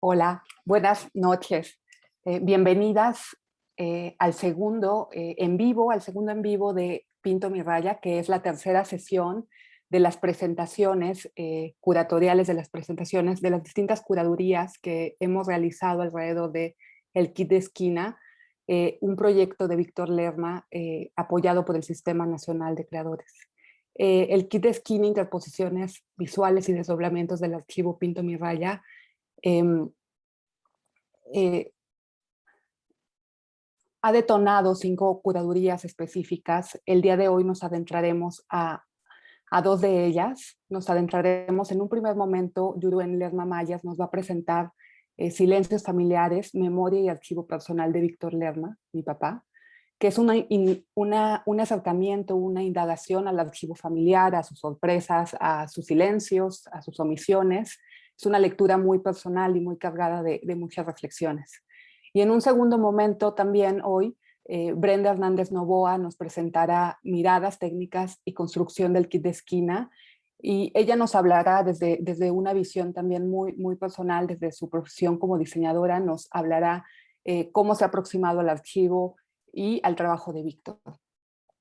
Hola, buenas noches. Bienvenidas al segundo al segundo en vivo de Pinto mi raya, que es la tercera sesión de las presentaciones curatoriales, de las presentaciones de las distintas curadurías que hemos realizado alrededor de el Kit de Esquina, un proyecto de Víctor Lerma apoyado por el Sistema Nacional de Creadores. El Kit de Esquina, interposiciones visuales y desdoblamientos del archivo Pinto mi raya, eh, eh, ha detonado 5 curadurías específicas. El día de hoy nos adentraremos a 2 de ellas. Nos adentraremos en un primer momento. Yuruen Lerma Mayas nos va a presentar Silencios familiares, memoria y archivo personal de Víctor Lerma, mi papá, que es un acercamiento, una indagación al archivo familiar, a sus sorpresas, a sus silencios, a sus omisiones. Es una lectura muy personal y muy cargada de muchas reflexiones. Y en un segundo momento también hoy, Brenda Hernández Novoa nos presentará miradas técnicas y construcción del kit de esquina, y ella nos hablará desde una visión también muy personal, desde su profesión como diseñadora, nos hablará cómo se ha aproximado al archivo y al trabajo de Víctor.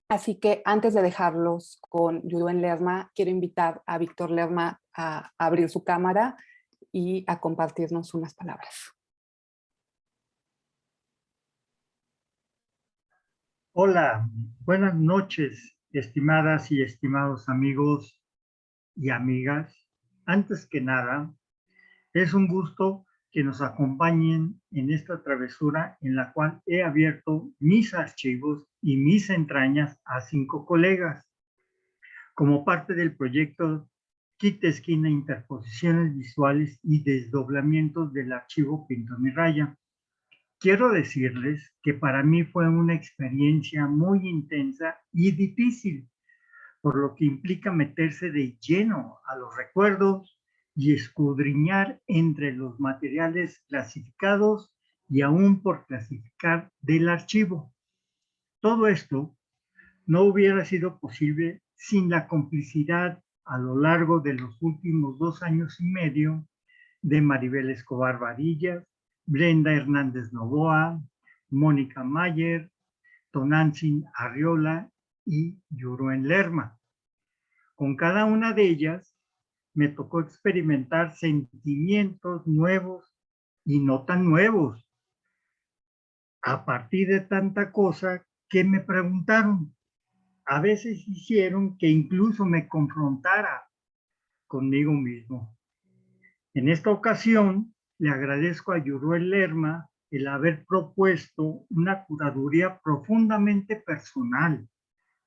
Así que antes de dejarlos con Yuruen Lerma, quiero invitar a Víctor Lerma a abrir su cámara y a compartirnos unas palabras. Hola, buenas noches, estimadas y estimados amigos y amigas. Antes que nada, es un gusto que nos acompañen en esta travesura en la cual he abierto mis archivos y mis entrañas a 5 colegas, como parte del proyecto Kit de Esquina, interposiciones visuales y desdoblamientos del archivo Pinto mi raya. Quiero decirles que para mí fue una experiencia muy intensa y difícil, por lo que implica meterse de lleno a los recuerdos y escudriñar entre los materiales clasificados y aún por clasificar del archivo. Todo esto no hubiera sido posible sin la complicidad a lo largo de los últimos 2 años y medio de Maribel Escobar Varillas, Brenda Hernández Novoa, Mónica Mayer, Tonantzin Arriola y Yuruen Lerma. Con cada una de ellas me tocó experimentar sentimientos nuevos y no tan nuevos, a partir de tanta cosa que me preguntaron. A veces hicieron que incluso me confrontara conmigo mismo. En esta ocasión, le agradezco a Yuruen Lerma el haber propuesto una curaduría profundamente personal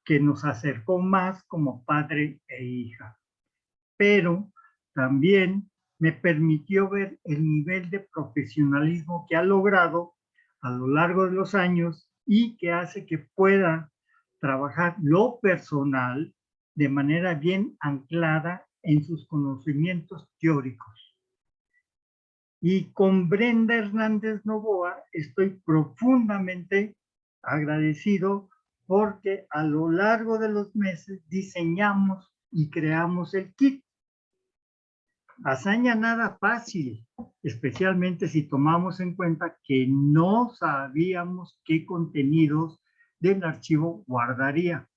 que nos acercó más como padre e hija, pero también me permitió ver el nivel de profesionalismo que ha logrado a lo largo de los años y que hace que pueda trabajar lo personal de manera bien anclada en sus conocimientos teóricos. Y con Brenda Hernández Novoa estoy profundamente agradecido porque a lo largo de los meses diseñamos y creamos el kit. Hazaña nada fácil, especialmente si tomamos en cuenta que no sabíamos qué contenidos del archivo guardaría,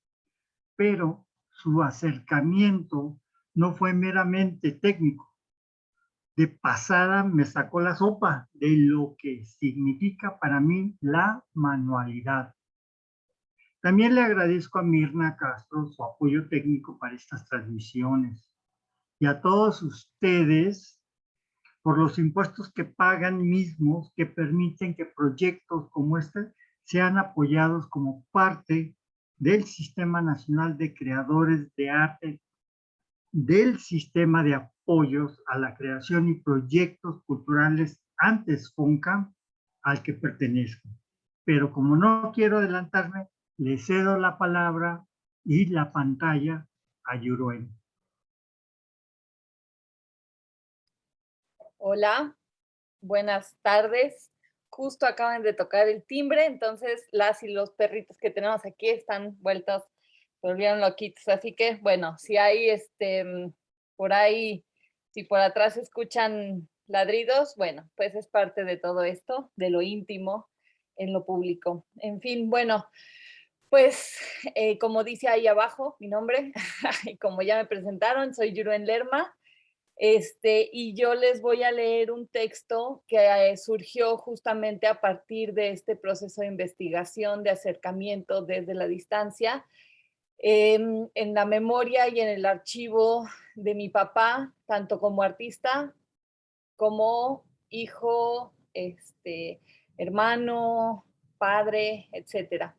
pero su acercamiento no fue meramente técnico. De pasada me sacó la sopa de lo que significa para mí la manualidad. También le agradezco a Mirna Castro su apoyo técnico para estas transmisiones y a todos ustedes por los impuestos que pagan mismos que permiten que proyectos como este sean apoyados como parte del Sistema Nacional de Creadores de Arte, del sistema de apoyos a la creación y proyectos culturales antes FONCA, al que pertenezco. Pero como no quiero adelantarme, le cedo la palabra y la pantalla a Yuruen. Hola, buenas tardes. Justo acaban de tocar el timbre, entonces las y los perritos que tenemos aquí están vueltos, se volvieron loquitos. Así que, bueno, si hay por ahí, si por atrás escuchan ladridos, bueno, pues es parte de todo esto, de lo íntimo en lo público. En fin, bueno, pues como dice ahí abajo mi nombre, y como ya me presentaron, soy Yuruen Lerma, y yo les voy a leer un texto que surgió justamente a partir de este proceso de investigación, de acercamiento desde la distancia, en la memoria y en el archivo de mi papá, tanto como artista, como hijo, hermano, padre, etcétera.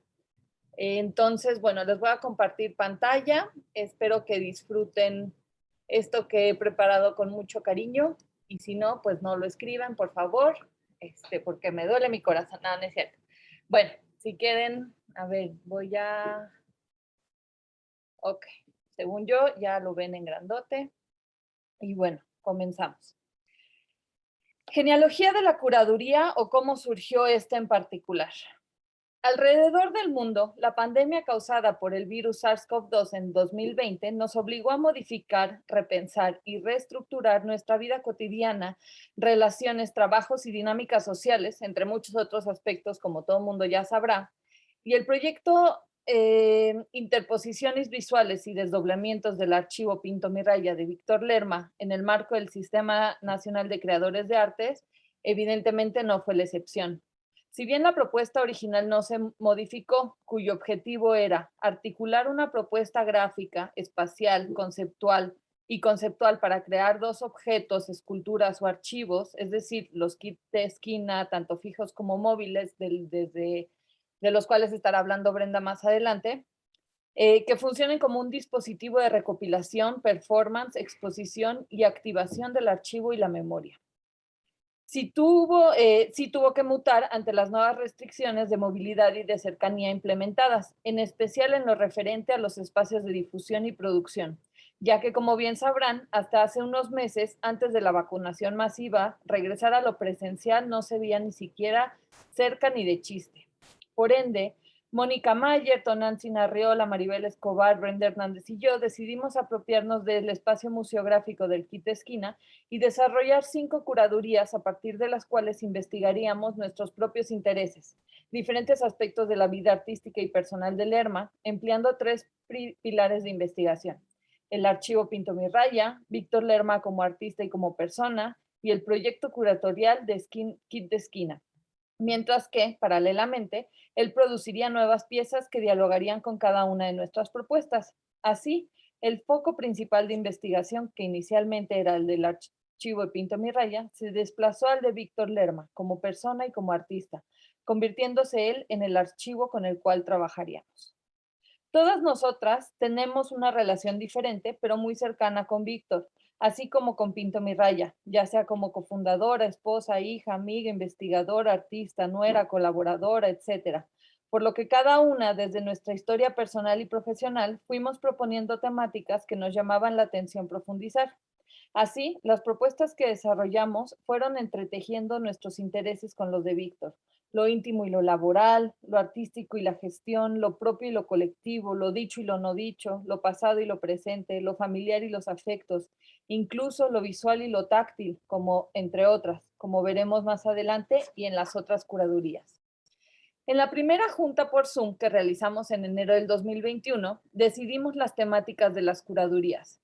Entonces, bueno, les voy a compartir pantalla. Espero que disfruten esto que he preparado con mucho cariño. Y si no, pues no lo escriban, por favor, porque me duele mi corazón. No, no es cierto. Bueno, si quieren, a ver, voy a... Ok, según yo, ya lo ven en grandote. Y bueno, comenzamos. Genealogía de la curaduría o cómo surgió esta en particular. Alrededor del mundo, la pandemia causada por el virus SARS-CoV-2 en 2020 nos obligó a modificar, repensar y reestructurar nuestra vida cotidiana, relaciones, trabajos y dinámicas sociales, entre muchos otros aspectos, como todo el mundo ya sabrá. Y el proyecto Interposiciones Visuales y Desdoblamientos del Archivo Pinto mi Raya de Víctor Lerma en el marco del Sistema Nacional de Creadores de Artes, evidentemente no fue la excepción. Si bien la propuesta original no se modificó, cuyo objetivo era articular una propuesta gráfica, espacial, conceptual para crear dos objetos, esculturas o archivos, es decir, los kits de esquina, tanto fijos como móviles, de los cuales estará hablando Brenda más adelante, que funcionen como un dispositivo de recopilación, performance, exposición y activación del archivo y la memoria. Sí tuvo que mutar ante las nuevas restricciones de movilidad y de cercanía implementadas, en especial en lo referente a los espacios de difusión y producción, ya que, como bien sabrán, hasta hace unos meses, antes de la vacunación masiva, regresar a lo presencial no se veía ni siquiera cerca ni de chiste. Por ende, Mónica Mayer, Tonantzin Arriola, Maribel Escobar, Brenda Hernández y yo decidimos apropiarnos del espacio museográfico del Kit de Esquina y desarrollar 5 curadurías a partir de las cuales investigaríamos nuestros propios intereses, diferentes aspectos de la vida artística y personal de Lerma, empleando 3 pilares de investigación: el archivo Pinto mi Raya, Víctor Lerma como artista y como persona, y el proyecto curatorial de Kit de Esquina. Mientras que, paralelamente, él produciría nuevas piezas que dialogarían con cada una de nuestras propuestas. Así, el foco principal de investigación, que inicialmente era el del archivo de Pinto mi Raya, se desplazó al de Víctor Lerma, como persona y como artista, convirtiéndose él en el archivo con el cual trabajaríamos. Todas nosotras tenemos una relación diferente, pero muy cercana con Víctor, así como con Pinto mi Raya, ya sea como cofundadora, esposa, hija, amiga, investigadora, artista, nuera, colaboradora, etcétera. Por lo que cada una, desde nuestra historia personal y profesional, fuimos proponiendo temáticas que nos llamaban la atención profundizar. Así, las propuestas que desarrollamos fueron entretejiendo nuestros intereses con los de Víctor: lo íntimo y lo laboral, lo artístico y la gestión, lo propio y lo colectivo, lo dicho y lo no dicho, lo pasado y lo presente, lo familiar y los afectos, incluso lo visual y lo táctil, como entre otras, como veremos más adelante y en las otras curadurías. En la primera junta por Zoom que realizamos en enero del 2021, decidimos las temáticas de las curadurías.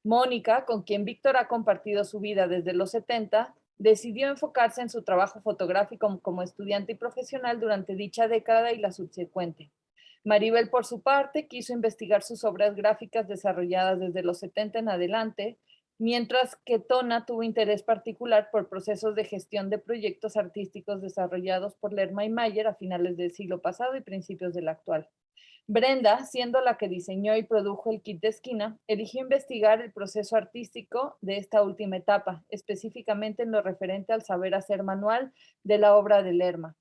Mónica, con quien Víctor ha compartido su vida desde los 70, decidió enfocarse en su trabajo fotográfico como estudiante y profesional durante dicha década y la subsecuente. Maribel, por su parte, quiso investigar sus obras gráficas desarrolladas desde los 70 en adelante, mientras que Tona tuvo interés particular por procesos de gestión de proyectos artísticos desarrollados por Lerma y Mayer a finales del siglo pasado y principios del actual. Brenda, siendo la que diseñó y produjo el kit de esquina, eligió investigar el proceso artístico de esta última etapa, específicamente en lo referente al saber hacer manual de la obra de Lerma.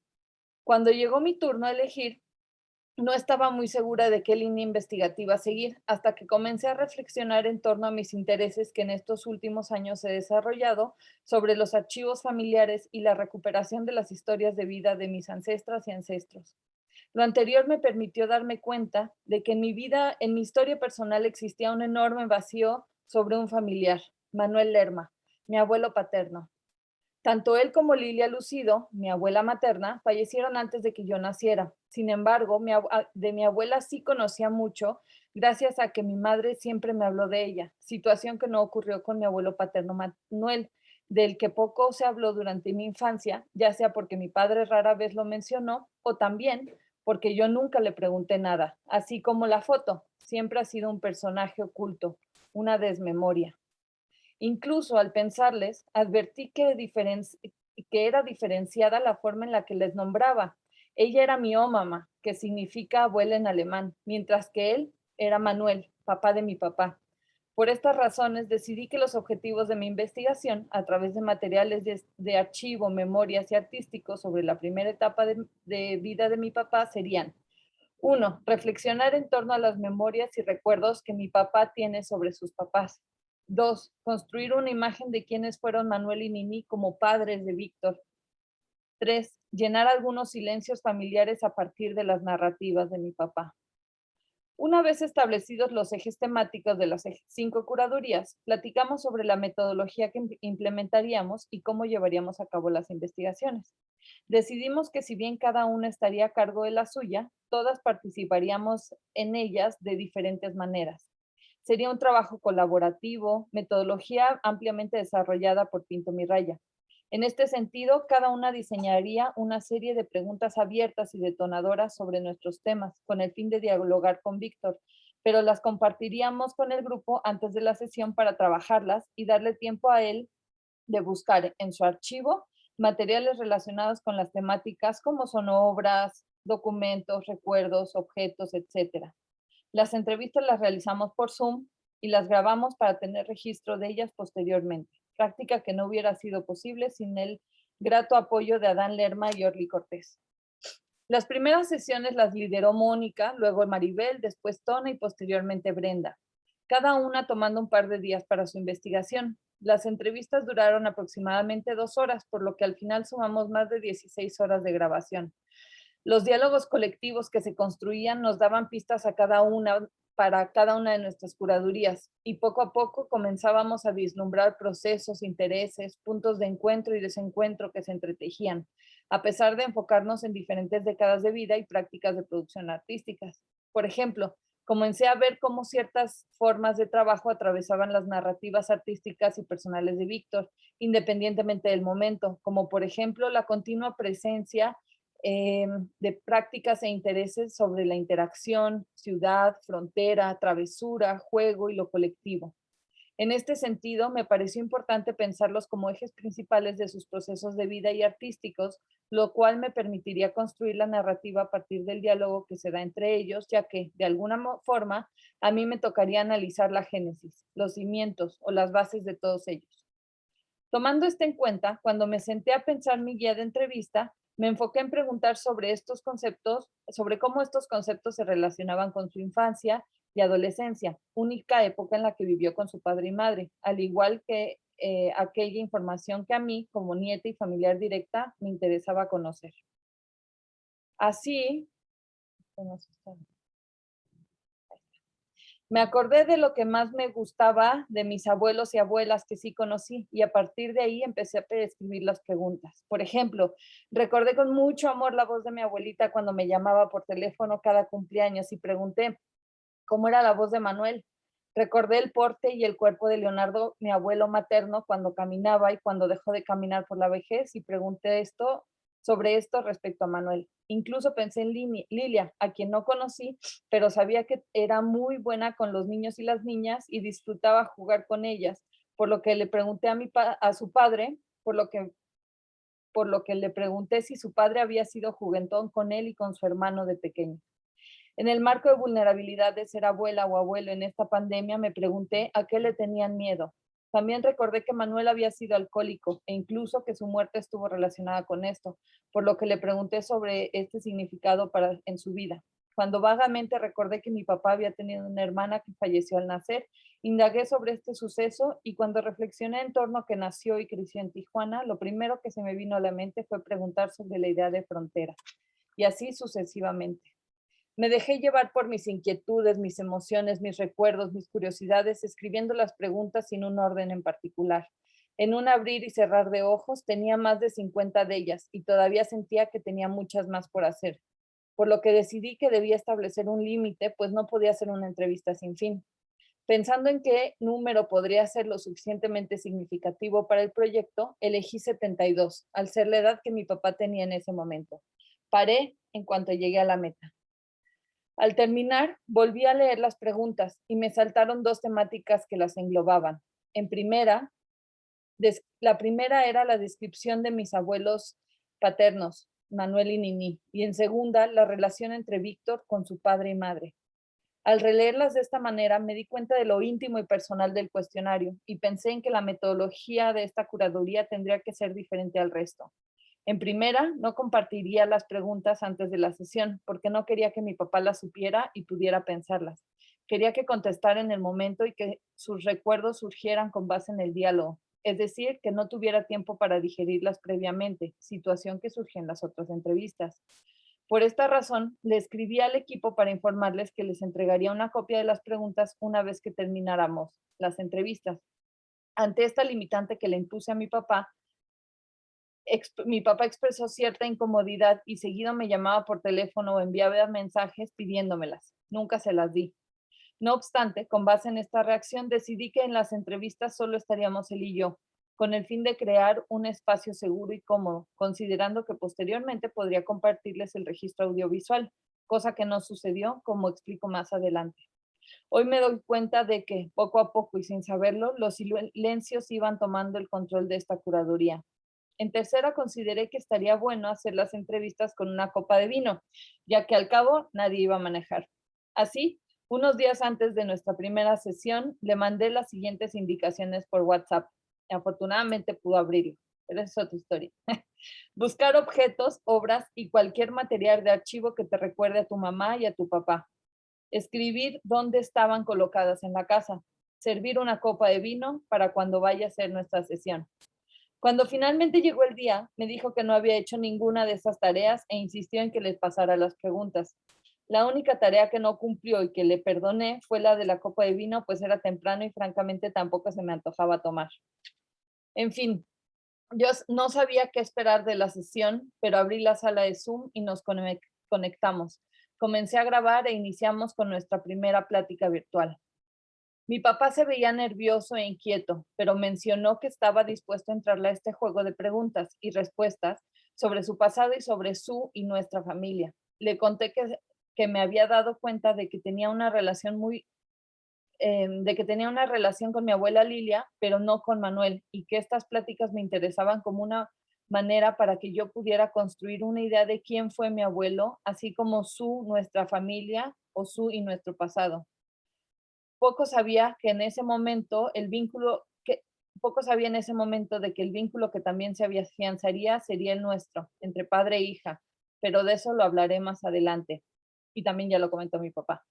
Cuando llegó mi turno a elegir, no estaba muy segura de qué línea investigativa seguir, hasta que comencé a reflexionar en torno a mis intereses que en estos últimos años he desarrollado sobre los archivos familiares y la recuperación de las historias de vida de mis ancestras y ancestros. Lo anterior me permitió darme cuenta de que en mi vida, en mi historia personal, existía un enorme vacío sobre un familiar, Manuel Lerma, mi abuelo paterno. Tanto él como Lilia Lucido, mi abuela materna, fallecieron antes de que yo naciera. Sin embargo, de mi abuela sí conocía mucho, gracias a que mi madre siempre me habló de ella, situación que no ocurrió con mi abuelo paterno Manuel, del que poco se habló durante mi infancia, ya sea porque mi padre rara vez lo mencionó o también porque yo nunca le pregunté nada, así como la foto, siempre ha sido un personaje oculto, una desmemoria. Incluso al pensarles, advertí que era diferenciada la forma en la que les nombraba. Ella era mi mamá, que significa abuela en alemán, mientras que él era Manuel, papá de mi papá. Por estas razones decidí que los objetivos de mi investigación, a través de materiales de archivo, memorias y artísticos sobre la primera etapa de vida de mi papá serían: 1. Reflexionar en torno a las memorias y recuerdos que mi papá tiene sobre sus papás. 2. Construir una imagen de quiénes fueron Manuel y Nini como padres de Víctor. 3. Llenar algunos silencios familiares a partir de las narrativas de mi papá. Una vez establecidos los ejes temáticos de las 5 curadurías, platicamos sobre la metodología que implementaríamos y cómo llevaríamos a cabo las investigaciones. Decidimos que si bien cada una estaría a cargo de la suya, todas participaríamos en ellas de diferentes maneras. Sería un trabajo colaborativo, metodología ampliamente desarrollada por Pinto Miraya. En este sentido, cada una diseñaría una serie de preguntas abiertas y detonadoras sobre nuestros temas, con el fin de dialogar con Víctor, pero las compartiríamos con el grupo antes de la sesión para trabajarlas y darle tiempo a él de buscar en su archivo materiales relacionados con las temáticas como son obras, documentos, recuerdos, objetos, etc. Las entrevistas las realizamos por Zoom y las grabamos para tener registro de ellas posteriormente, práctica que no hubiera sido posible sin el grato apoyo de Adán Lerma y Orly Cortés. Las primeras sesiones las lideró Mónica, luego Maribel, después Tona y posteriormente Brenda, cada una tomando un par de días para su investigación. Las entrevistas duraron aproximadamente 2 horas, por lo que al final sumamos más de 16 horas de grabación. Los diálogos colectivos que se construían nos daban pistas a cada una para cada una de nuestras curadurías y poco a poco comenzábamos a vislumbrar procesos, intereses, puntos de encuentro y desencuentro que se entretejían, a pesar de enfocarnos en diferentes décadas de vida y prácticas de producción artísticas. Por ejemplo, comencé a ver cómo ciertas formas de trabajo atravesaban las narrativas artísticas y personales de Víctor, independientemente del momento, como por ejemplo la continua presencia de prácticas e intereses sobre la interacción, ciudad, frontera, travesura, juego y lo colectivo. En este sentido, me pareció importante pensarlos como ejes principales de sus procesos de vida y artísticos, lo cual me permitiría construir la narrativa a partir del diálogo que se da entre ellos, ya que, de alguna forma, a mí me tocaría analizar la génesis, los cimientos o las bases de todos ellos. Tomando esto en cuenta, cuando me senté a pensar mi guía de entrevista, me enfoqué en preguntar sobre estos conceptos, sobre cómo estos conceptos se relacionaban con su infancia y adolescencia, única época en la que vivió con su padre y madre, al igual que aquella información que a mí, como nieta y familiar directa, me interesaba conocer. Así, me acordé de lo que más me gustaba de mis abuelos y abuelas que sí conocí y a partir de ahí empecé a escribir las preguntas. Por ejemplo, recordé con mucho amor la voz de mi abuelita cuando me llamaba por teléfono cada cumpleaños y pregunté cómo era la voz de Manuel. Recordé el porte y el cuerpo de Leonardo, mi abuelo materno, cuando caminaba y cuando dejó de caminar por la vejez y pregunté sobre esto respecto a Manuel. Incluso pensé en Lilia, a quien no conocí, pero sabía que era muy buena con los niños y las niñas y disfrutaba jugar con ellas, por lo que le pregunté a su padre, por lo que le pregunté si su padre había sido juguetón con él y con su hermano de pequeño. En el marco de vulnerabilidad de ser abuela o abuelo en esta pandemia, me pregunté a qué le tenían miedo. También recordé que Manuel había sido alcohólico e incluso que su muerte estuvo relacionada con esto, por lo que le pregunté sobre este significado en su vida. Cuando vagamente recordé que mi papá había tenido una hermana que falleció al nacer, indagué sobre este suceso y cuando reflexioné en torno a que nació y creció en Tijuana, lo primero que se me vino a la mente fue preguntar sobre la idea de frontera, y así sucesivamente. Me dejé llevar por mis inquietudes, mis emociones, mis recuerdos, mis curiosidades, escribiendo las preguntas sin un orden en particular. En un abrir y cerrar de ojos tenía más de 50 de ellas y todavía sentía que tenía muchas más por hacer, por lo que decidí que debía establecer un límite, pues no podía hacer una entrevista sin fin. Pensando en qué número podría ser lo suficientemente significativo para el proyecto, elegí 72, al ser la edad que mi papá tenía en ese momento. Paré en cuanto llegué a la meta. Al terminar, volví a leer las preguntas y me saltaron dos temáticas que las englobaban. En primera, la primera era la descripción de mis abuelos paternos, Manuel y Nini, y en segunda, la relación entre Víctor con su padre y madre. Al releerlas de esta manera, me di cuenta de lo íntimo y personal del cuestionario y pensé en que la metodología de esta curaduría tendría que ser diferente al resto. En primera, no compartiría las preguntas antes de la sesión, porque no quería que mi papá las supiera y pudiera pensarlas. Quería que contestara en el momento y que sus recuerdos surgieran con base en el diálogo, es decir, que no tuviera tiempo para digerirlas previamente, situación que surgió en las otras entrevistas. Por esta razón, le escribí al equipo para informarles que les entregaría una copia de las preguntas una vez que termináramos las entrevistas. Ante esta limitante que le impuse a mi papá expresó cierta incomodidad y seguido me llamaba por teléfono o enviaba mensajes pidiéndomelas. Nunca se las di. No obstante, con base en esta reacción, decidí que en las entrevistas solo estaríamos él y yo, con el fin de crear un espacio seguro y cómodo, considerando que posteriormente podría compartirles el registro audiovisual, cosa que no sucedió, como explico más adelante. Hoy me doy cuenta de que, poco a poco y sin saberlo, los silencios iban tomando el control de esta curaduría. En tercera, consideré que estaría bueno hacer las entrevistas con una copa de vino, ya que al cabo nadie iba a manejar. Así, unos días antes de nuestra primera sesión, le mandé las siguientes indicaciones por WhatsApp. Afortunadamente pudo abrirlo, pero esa es otra historia. Buscar objetos, obras y cualquier material de archivo que te recuerde a tu mamá y a tu papá. Escribir dónde estaban colocadas en la casa. Servir una copa de vino para cuando vaya a ser nuestra sesión. Cuando finalmente llegó el día, me dijo que no había hecho ninguna de esas tareas e insistió en que les pasara las preguntas. La única tarea que no cumplió y que le perdoné fue la de la copa de vino, pues era temprano y francamente tampoco se me antojaba tomar. En fin, yo no sabía qué esperar de la sesión, pero abrí la sala de Zoom y nos conectamos. Comencé a grabar e iniciamos con nuestra primera plática virtual. Mi papá se veía nervioso e inquieto, pero mencionó que estaba dispuesto a entrarle a este juego de preguntas y respuestas sobre su pasado y sobre su y nuestra familia. Le conté que me había dado cuenta de que tenía una relación con mi abuela Lilia, pero no con Manuel, y que estas pláticas me interesaban como una manera para que yo pudiera construir una idea de quién fue mi abuelo, así como nuestra familia o su y nuestro pasado. Poco sabía que en ese momento poco sabía en ese momento de que el vínculo que también se afianzaría sería el nuestro, entre padre e hija, pero de eso lo hablaré más adelante. Y también ya lo comentó mi papá.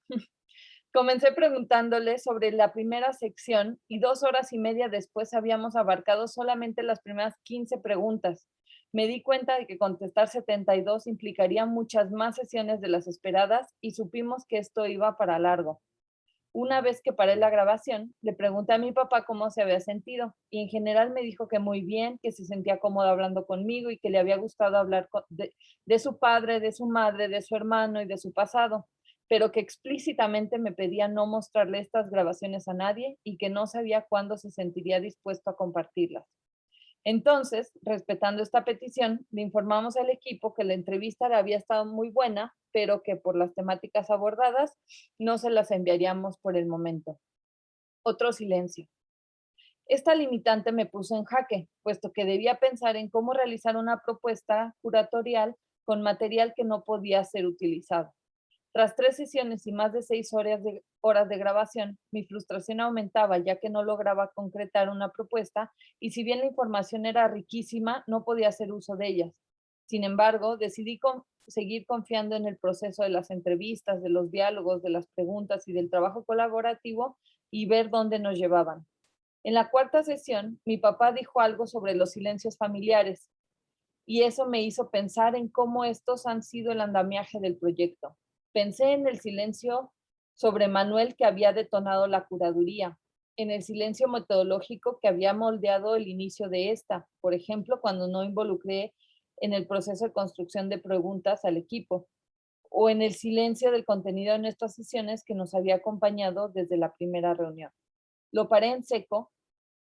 Comencé preguntándole sobre la primera sección y 2 horas y media después habíamos abarcado solamente las primeras 15 preguntas. Me di cuenta de que contestar 72 implicaría muchas más sesiones de las esperadas y supimos que esto iba para largo. Una vez que paré la grabación, le pregunté a mi papá cómo se había sentido y en general me dijo que muy bien, que se sentía cómodo hablando conmigo y que le había gustado hablar de su padre, de su madre, de su hermano y de su pasado, pero que explícitamente me pedía no mostrarle estas grabaciones a nadie y que no sabía cuándo se sentiría dispuesto a compartirlas. Entonces, respetando esta petición, le informamos al equipo que la entrevista había estado muy buena, pero que por las temáticas abordadas no se las enviaríamos por el momento. Otro silencio. Esta limitante me puso en jaque, puesto que debía pensar en cómo realizar una propuesta curatorial con material que no podía ser utilizado. Tras 3 sesiones y más de 6 horas de grabación, mi frustración aumentaba ya que no lograba concretar una propuesta y si bien la información era riquísima, no podía hacer uso de ellas. Sin embargo, decidí seguir confiando en el proceso de las entrevistas, de los diálogos, de las preguntas y del trabajo colaborativo y ver dónde nos llevaban. En la cuarta sesión, mi papá dijo algo sobre los silencios familiares y eso me hizo pensar en cómo estos han sido el andamiaje del proyecto. Pensé en el silencio sobre Manuel que había detonado la curaduría, en el silencio metodológico que había moldeado el inicio de esta, por ejemplo, cuando no involucré en el proceso de construcción de preguntas al equipo, o en el silencio del contenido de nuestras sesiones que nos había acompañado desde la primera reunión. Lo paré en seco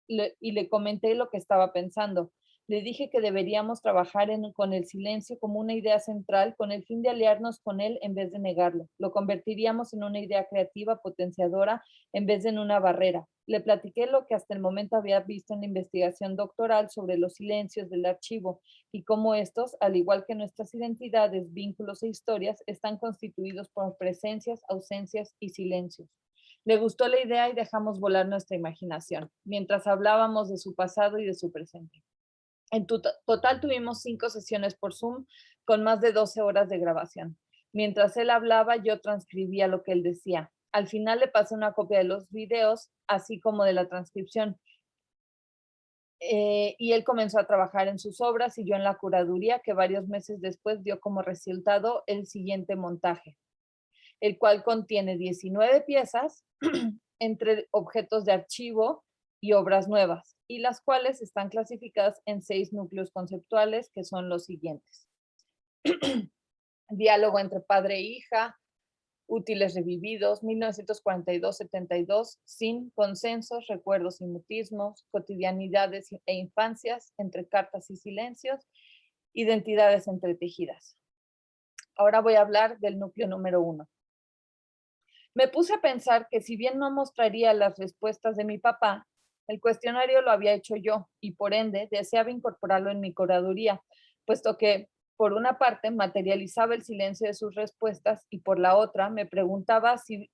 y le comenté lo que estaba pensando. Le dije que deberíamos trabajar con el silencio como una idea central con el fin de aliarnos con él en vez de negarlo. Lo convertiríamos en una idea creativa, potenciadora, en vez de en una barrera. Le platiqué lo que hasta el momento había visto en la investigación doctoral sobre los silencios del archivo y cómo estos, al igual que nuestras identidades, vínculos e historias, están constituidos por presencias, ausencias y silencios. Le gustó la idea y dejamos volar nuestra imaginación, mientras hablábamos de su pasado y de su presente. En total tuvimos 5 sesiones por Zoom con más de 12 horas de grabación. Mientras él hablaba, yo transcribía lo que él decía. Al final le pasé una copia de los videos, así como de la transcripción. Y él comenzó a trabajar en sus obras y yo en la curaduría, que varios meses después dio como resultado el siguiente montaje, el cual contiene 19 piezas entre objetos de archivo y obras nuevas, y las cuales están clasificadas en 6 núcleos conceptuales, que son los siguientes. Diálogo entre padre e hija, útiles revividos, 1942-72, sin consensos, recuerdos y mutismos, cotidianidades e infancias, entre cartas y silencios, identidades entretejidas. Ahora voy a hablar del núcleo número 1. Me puse a pensar que si bien no mostraría las respuestas de mi papá, el cuestionario lo había hecho yo y por ende deseaba incorporarlo en mi curaduría, puesto que por una parte materializaba el silencio de sus respuestas y por la otra me preguntaba si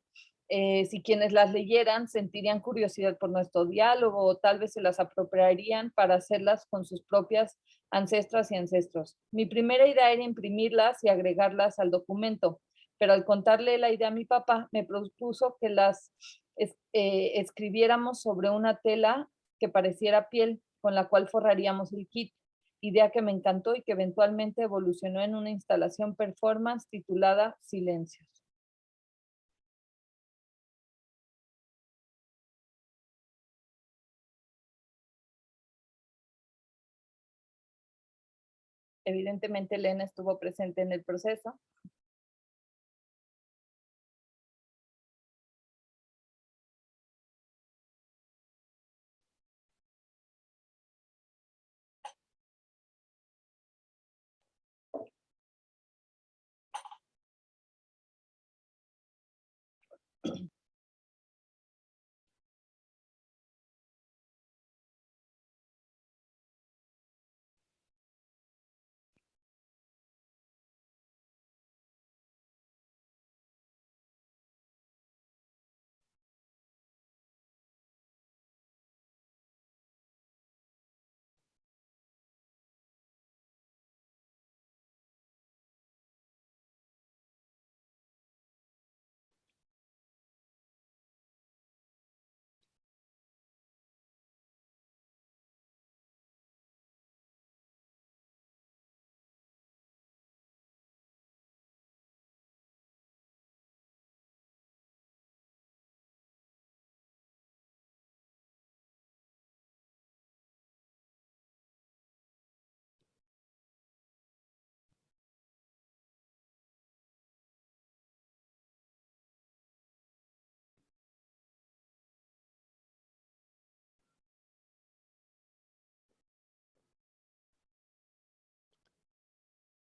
quienes las leyeran sentirían curiosidad por nuestro diálogo o tal vez se las apropiarían para hacerlas con sus propias ancestras y ancestros. Mi primera idea era imprimirlas y agregarlas al documento, pero al contarle la idea a mi papá, me propuso que las escribiéramos sobre una tela que pareciera piel, con la cual forraríamos el kit, idea que me encantó y que eventualmente evolucionó en una instalación performance titulada Silencios. Evidentemente, Elena estuvo presente en el proceso.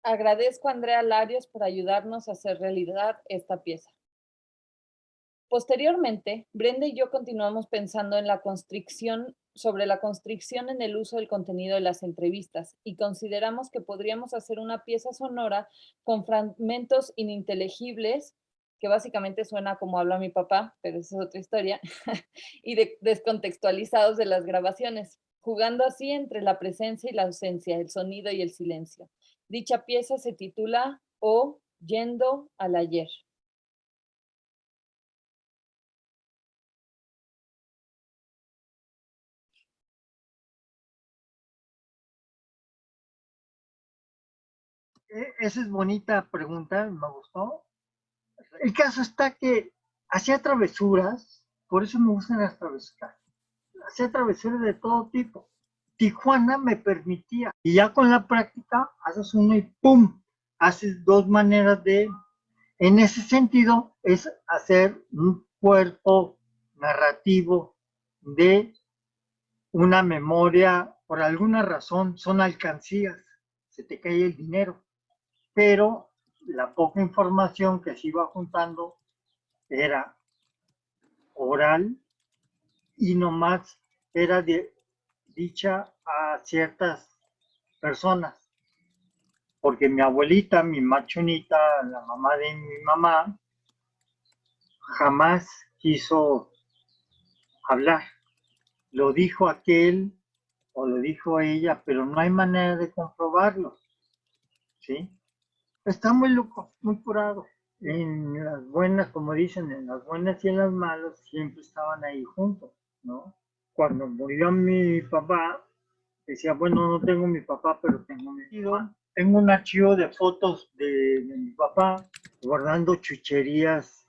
Agradezco a Andrea Larios por ayudarnos a hacer realidad esta pieza. Posteriormente, Brenda y yo continuamos pensando en sobre la constricción en el uso del contenido de las entrevistas y consideramos que podríamos hacer una pieza sonora con fragmentos ininteligibles, que básicamente suena como habla mi papá, pero esa es otra historia, y descontextualizados de las grabaciones, jugando así entre la presencia y la ausencia, el sonido y el silencio. Dicha pieza se titula O Yendo al Ayer. Esa es bonita pregunta, me gustó. El caso está que hacía travesuras Por eso me gustan las travesuras. Hacía travesuras de todo tipo. Tijuana me permitía. Y ya con la práctica, haces uno y ¡pum! Haces dos maneras de... En ese sentido, es hacer un cuerpo narrativo de una memoria. Por alguna razón, son alcancías. Se te cae el dinero. Pero la poca información que se iba juntando era oral y nomás era dicha a ciertas personas, porque mi abuelita, mi machonita, la mamá de mi mamá, jamás quiso hablar. Lo dijo aquel o lo dijo ella, pero no hay manera de comprobarlo, ¿sí? Está muy loco, muy curado. En las buenas, como dicen, en las buenas y en las malas, siempre estaban ahí juntos, ¿no? Cuando murió mi papá, decía, bueno, no tengo mi papá, pero tengo mi tío. Tengo un archivo de fotos de mi papá guardando chucherías,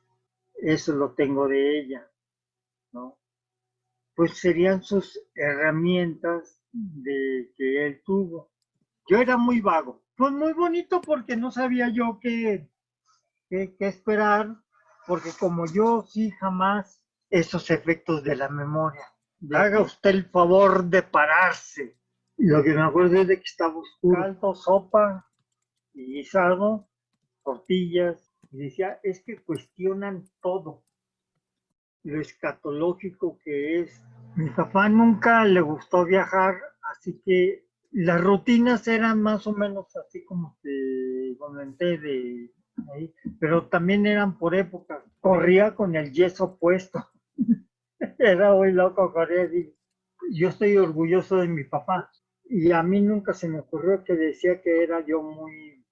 eso lo tengo de ella, ¿no? Pues serían sus herramientas de que él tuvo. Yo era muy vago, pues muy bonito porque no sabía yo qué esperar, porque como yo sí jamás esos efectos de la memoria. Haga usted el favor de pararse. Y lo que me acuerdo es de que estaba oscuro. Caldo, sopa y guisado, tortillas. Y decía, es que cuestionan todo, lo escatológico que es. Mi papá nunca le gustó viajar, así que las rutinas eran más o menos así como te comenté de ahí, pero también eran por épocas. Corría con el yeso puesto. Era muy loco correr. Yo estoy orgulloso de mi papá. Y a mí nunca se me ocurrió que decía que era yo muy,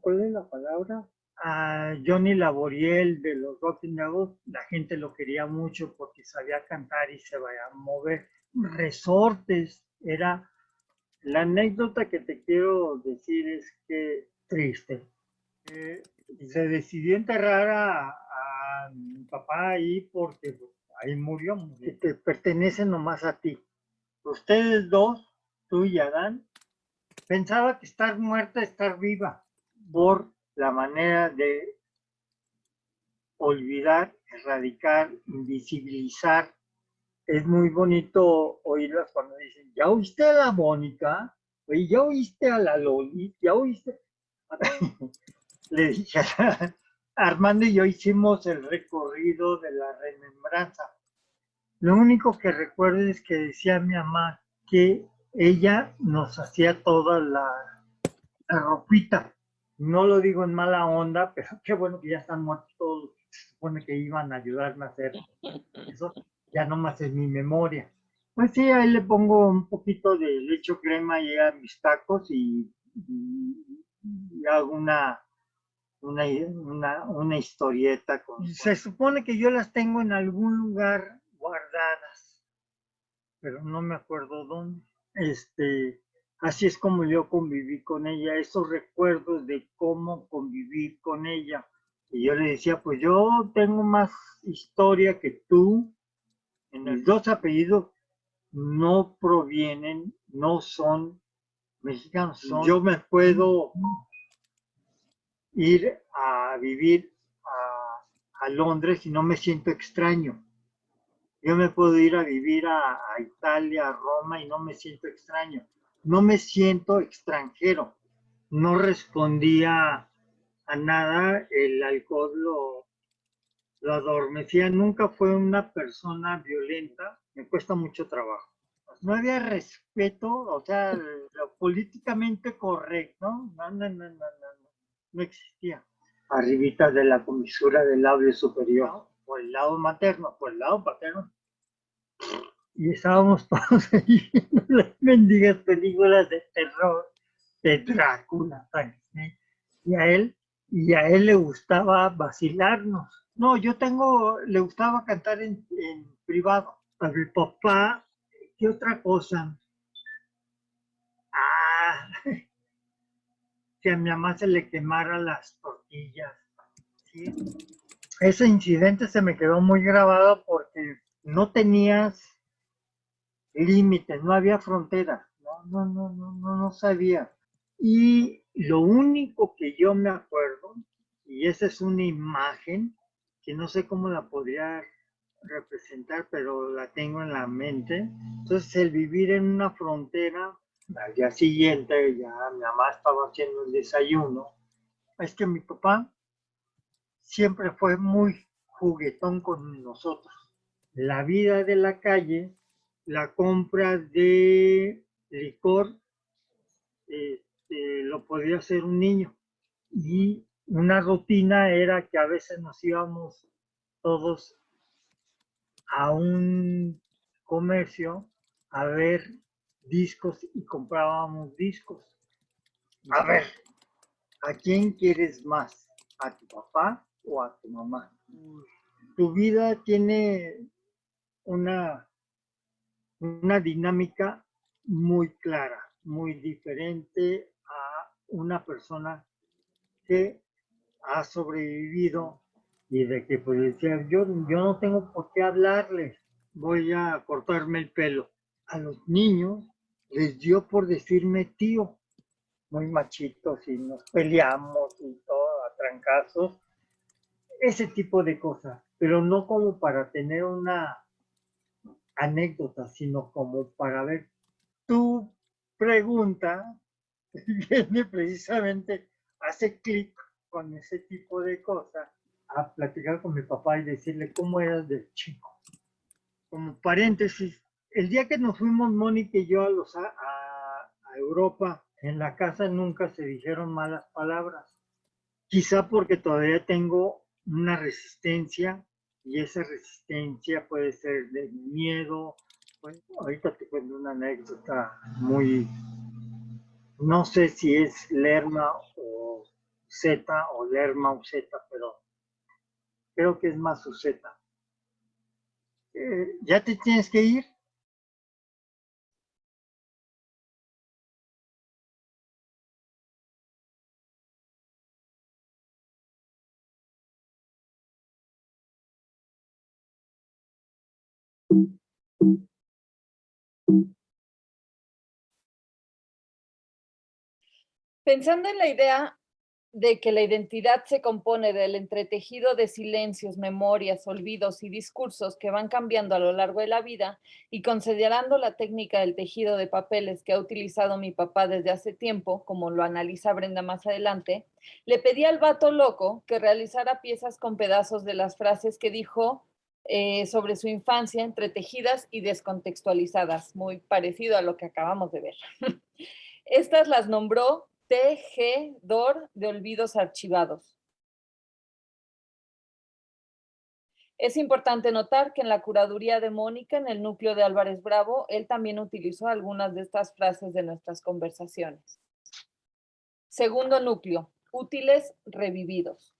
¿cuál es la palabra? A Johnny Laboriel de los Rocking News, la gente lo quería mucho porque sabía cantar y se vaya a mover. Resortes, era... La anécdota que te quiero decir es que triste. Se decidió enterrar a mi papá ahí porque ahí murió, que te pertenece nomás a ti. Ustedes dos, tú y Adán, pensaba que estar muerta, estar viva, por la manera de olvidar, erradicar, invisibilizar. Es muy bonito oírlas cuando dicen, ¿ya oíste a la Mónica? Oye, ¿ya oíste a la Loli? ¿Ya oíste? Le dije a Armando y yo hicimos el recorrido de la remembranza. Lo único que recuerdo es que decía mi mamá que ella nos hacía toda la ropita. No lo digo en mala onda, pero qué bueno que ya están muertos todos los que se supone que iban a ayudarme a hacer eso. Ya nomás es mi memoria. Pues sí, ahí le pongo un poquito de leche o crema y a mis tacos y hago una historieta. Se supone que yo las tengo en algún lugar guardadas, pero no me acuerdo dónde. Así es como yo conviví con ella, esos recuerdos de cómo convivir con ella. Y yo le decía, pues yo tengo más historia que tú. En los dos apellidos no provienen, no son mexicanos. Yo me puedo ir a vivir a Londres y no me siento extraño. Yo me puedo ir a vivir a Italia, a Roma y no me siento extraño. No me siento extranjero. No respondía a nada, el alcohol lo adormecía. Nunca fue una persona violenta, me cuesta mucho trabajo. No había respeto, o sea, lo políticamente correcto, no existía. Arribita de la comisura del labio superior, por el lado materno, por el lado paterno. Y estábamos todos ahí viendo las mendigas películas de terror de Drácula, ¿sí? Y a él le gustaba vacilarnos. No, le gustaba cantar en privado. A mi papá, ¿qué otra cosa? Ah, que a mi mamá se le quemaran las tortillas, ¿sí? ese incidente se me quedó muy grabado porque no tenías límites, no había fronteras, no sabía. Y lo único que yo me acuerdo, y esa es una imagen que no sé cómo la podría representar, pero la tengo en la mente. Entonces, el vivir en una frontera, al día siguiente ya mi mamá estaba haciendo el desayuno, es que mi papá siempre fue muy juguetón con nosotros. La vida de la calle, la compra de licor, lo podía hacer un niño. Y una rutina era que a veces nos íbamos todos a un comercio a ver discos y comprábamos discos. A ver, ¿a quién quieres más? ¿A tu papá o a tu mamá? Tu vida tiene una, una dinámica muy clara, muy diferente a una persona que ha sobrevivido y de que pues decía, yo no tengo por qué hablarles, voy a cortarme el pelo. A los niños les dio por decirme tío, muy machitos y nos peleamos y todo a trancazos, ese tipo de cosas, pero no como para tener una anécdota, sino como para ver tu pregunta viene precisamente, hace clic con ese tipo de cosas, a platicar con mi papá y decirle cómo eras de chico. Como paréntesis, el día que nos fuimos Mónica y yo a Europa, en la casa nunca se dijeron malas palabras. Quizá porque todavía tengo una resistencia y esa resistencia puede ser de miedo. Bueno, ahorita te cuento una anécdota muy, no sé si es Lerma o Z o Lerma o Z, pero creo que es más su Z. ¿Ya te tienes que ir? Pensando en la idea de que la identidad se compone del entretejido de silencios, memorias, olvidos y discursos que van cambiando a lo largo de la vida, y considerando la técnica del tejido de papeles que ha utilizado mi papá desde hace tiempo, como lo analiza Brenda más adelante, le pedí al vato loco que realizara piezas con pedazos de las frases que dijo sobre su infancia, entretejidas y descontextualizadas, muy parecido a lo que acabamos de ver. Estas las nombró tejedor de olvidos archivados. Es importante notar que en la curaduría de Mónica, en el núcleo de Álvarez Bravo, él también utilizó algunas de estas frases de nuestras conversaciones. Segundo núcleo, útiles revividos.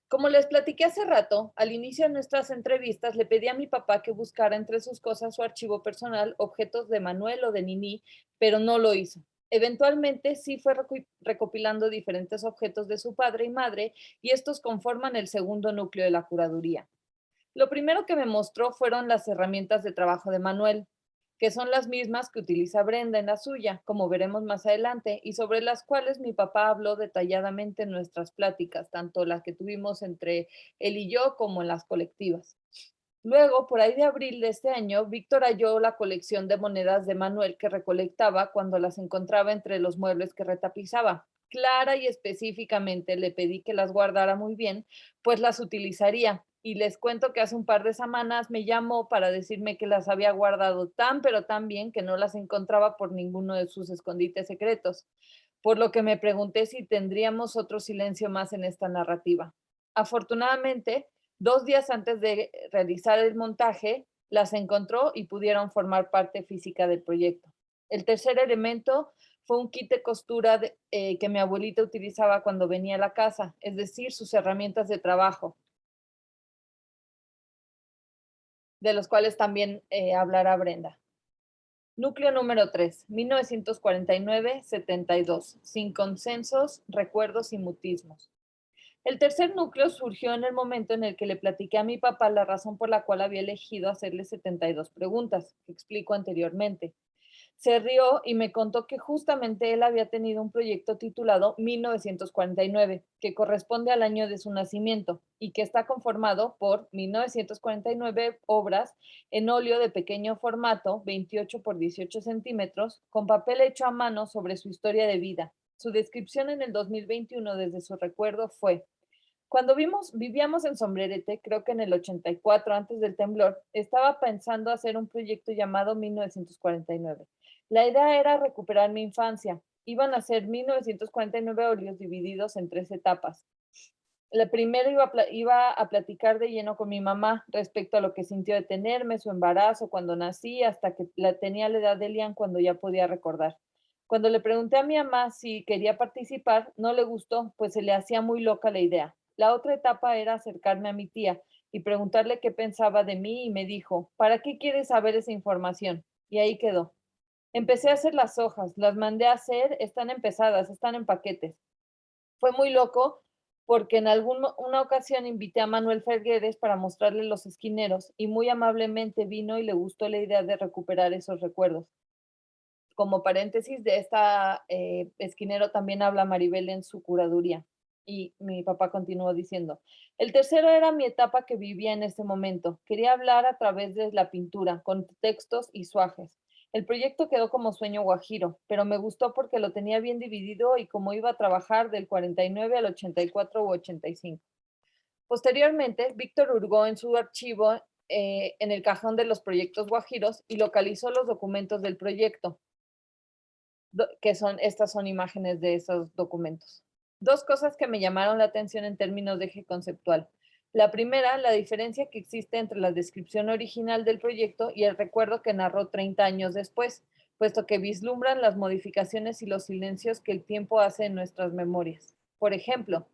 Como les platiqué hace rato, al inicio de nuestras entrevistas le pedí a mi papá que buscara entre sus cosas su archivo personal objetos de Manuel o de Nini, pero no lo hizo. Eventualmente sí fue recopilando diferentes objetos de su padre y madre, y estos conforman el segundo núcleo de la curaduría. Lo primero que me mostró fueron las herramientas de trabajo de Manuel, que son las mismas que utiliza Brenda en la suya, como veremos más adelante, y sobre las cuales mi papá habló detalladamente en nuestras pláticas, tanto las que tuvimos entre él y yo como en las colectivas. Luego, por ahí de abril de este año, Víctor halló la colección de monedas de Manuel que recolectaba cuando las encontraba entre los muebles que retapizaba. Clara y específicamente le pedí que las guardara muy bien, pues las utilizaría. Y les cuento que hace un par de semanas me llamó para decirme que las había guardado tan pero tan bien que no las encontraba por ninguno de sus escondites secretos. Por lo que me pregunté si tendríamos otro silencio más en esta narrativa. Afortunadamente, 2 días antes de realizar el montaje, las encontró y pudieron formar parte física del proyecto. El tercer elemento fue un kit de costura que mi abuelita utilizaba cuando venía a la casa, es decir, sus herramientas de trabajo, de los cuales también hablará Brenda. Núcleo número 3, 1949-72, sin consensos, recuerdos y mutismos. El tercer núcleo surgió en el momento en el que le platiqué a mi papá la razón por la cual había elegido hacerle 72 preguntas, que explico anteriormente. Se rió y me contó que justamente él había tenido un proyecto titulado 1949, que corresponde al año de su nacimiento y que está conformado por 1949 obras en óleo de pequeño formato, 28 por 18 centímetros, con papel hecho a mano sobre su historia de vida. Su descripción en el 2021 desde su recuerdo fue: cuando vivíamos en Sombrerete, creo que en el 84, antes del temblor, estaba pensando hacer un proyecto llamado 1949. La idea era recuperar mi infancia. Iban a ser 1949 óleos divididos en 3 etapas. La primera iba a platicar de lleno con mi mamá respecto a lo que sintió de tenerme, su embarazo, cuando nací, hasta que tenía la edad de Lian cuando ya podía recordar. Cuando le pregunté a mi mamá si quería participar, no le gustó, pues se le hacía muy loca la idea. La otra etapa era acercarme a mi tía y preguntarle qué pensaba de mí y me dijo: ¿para qué quieres saber esa información? Y ahí quedó. Empecé a hacer las hojas, las mandé a hacer, están empezadas, están en paquetes. Fue muy loco porque en una ocasión invité a Manuel Fergueres para mostrarle los esquineros y muy amablemente vino y le gustó la idea de recuperar esos recuerdos. Como paréntesis, de esta esquinero también habla Maribel en su curaduría. Y mi papá continuó diciendo: el tercero era mi etapa que vivía en ese momento. Quería hablar a través de la pintura, con textos y suajes. El proyecto quedó como sueño guajiro, pero me gustó porque lo tenía bien dividido y como iba a trabajar del 49 al 84 u 85. Posteriormente, Víctor hurgó en su archivo en el cajón de los proyectos guajiros y localizó los documentos del proyecto, estas son imágenes de esos documentos. Dos cosas que me llamaron la atención en términos de eje conceptual. La primera, la diferencia que existe entre la descripción original del proyecto y el recuerdo que narró 30 años después, puesto que vislumbran las modificaciones y los silencios que el tiempo hace en nuestras memorias. Por ejemplo,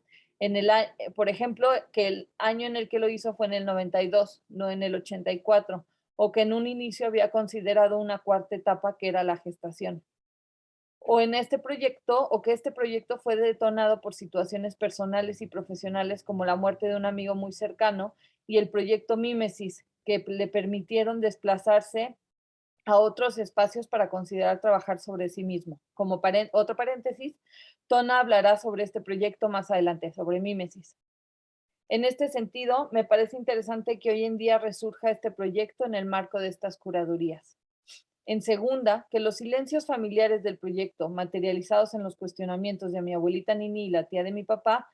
que el año en el que lo hizo fue en el 92, no en el 84, o que en un inicio había considerado una cuarta etapa que era la gestación. O que este proyecto fue detonado por situaciones personales y profesionales como la muerte de un amigo muy cercano y el proyecto Mímesis, que le permitieron desplazarse a otros espacios para considerar trabajar sobre sí mismo. Como otro paréntesis, Tona hablará sobre este proyecto más adelante, sobre Mímesis. En este sentido, me parece interesante que hoy en día resurja este proyecto en el marco de estas curadurías. En segunda, que los silencios familiares del proyecto, materializados en los cuestionamientos de mi abuelita Nini y la tía de mi papá,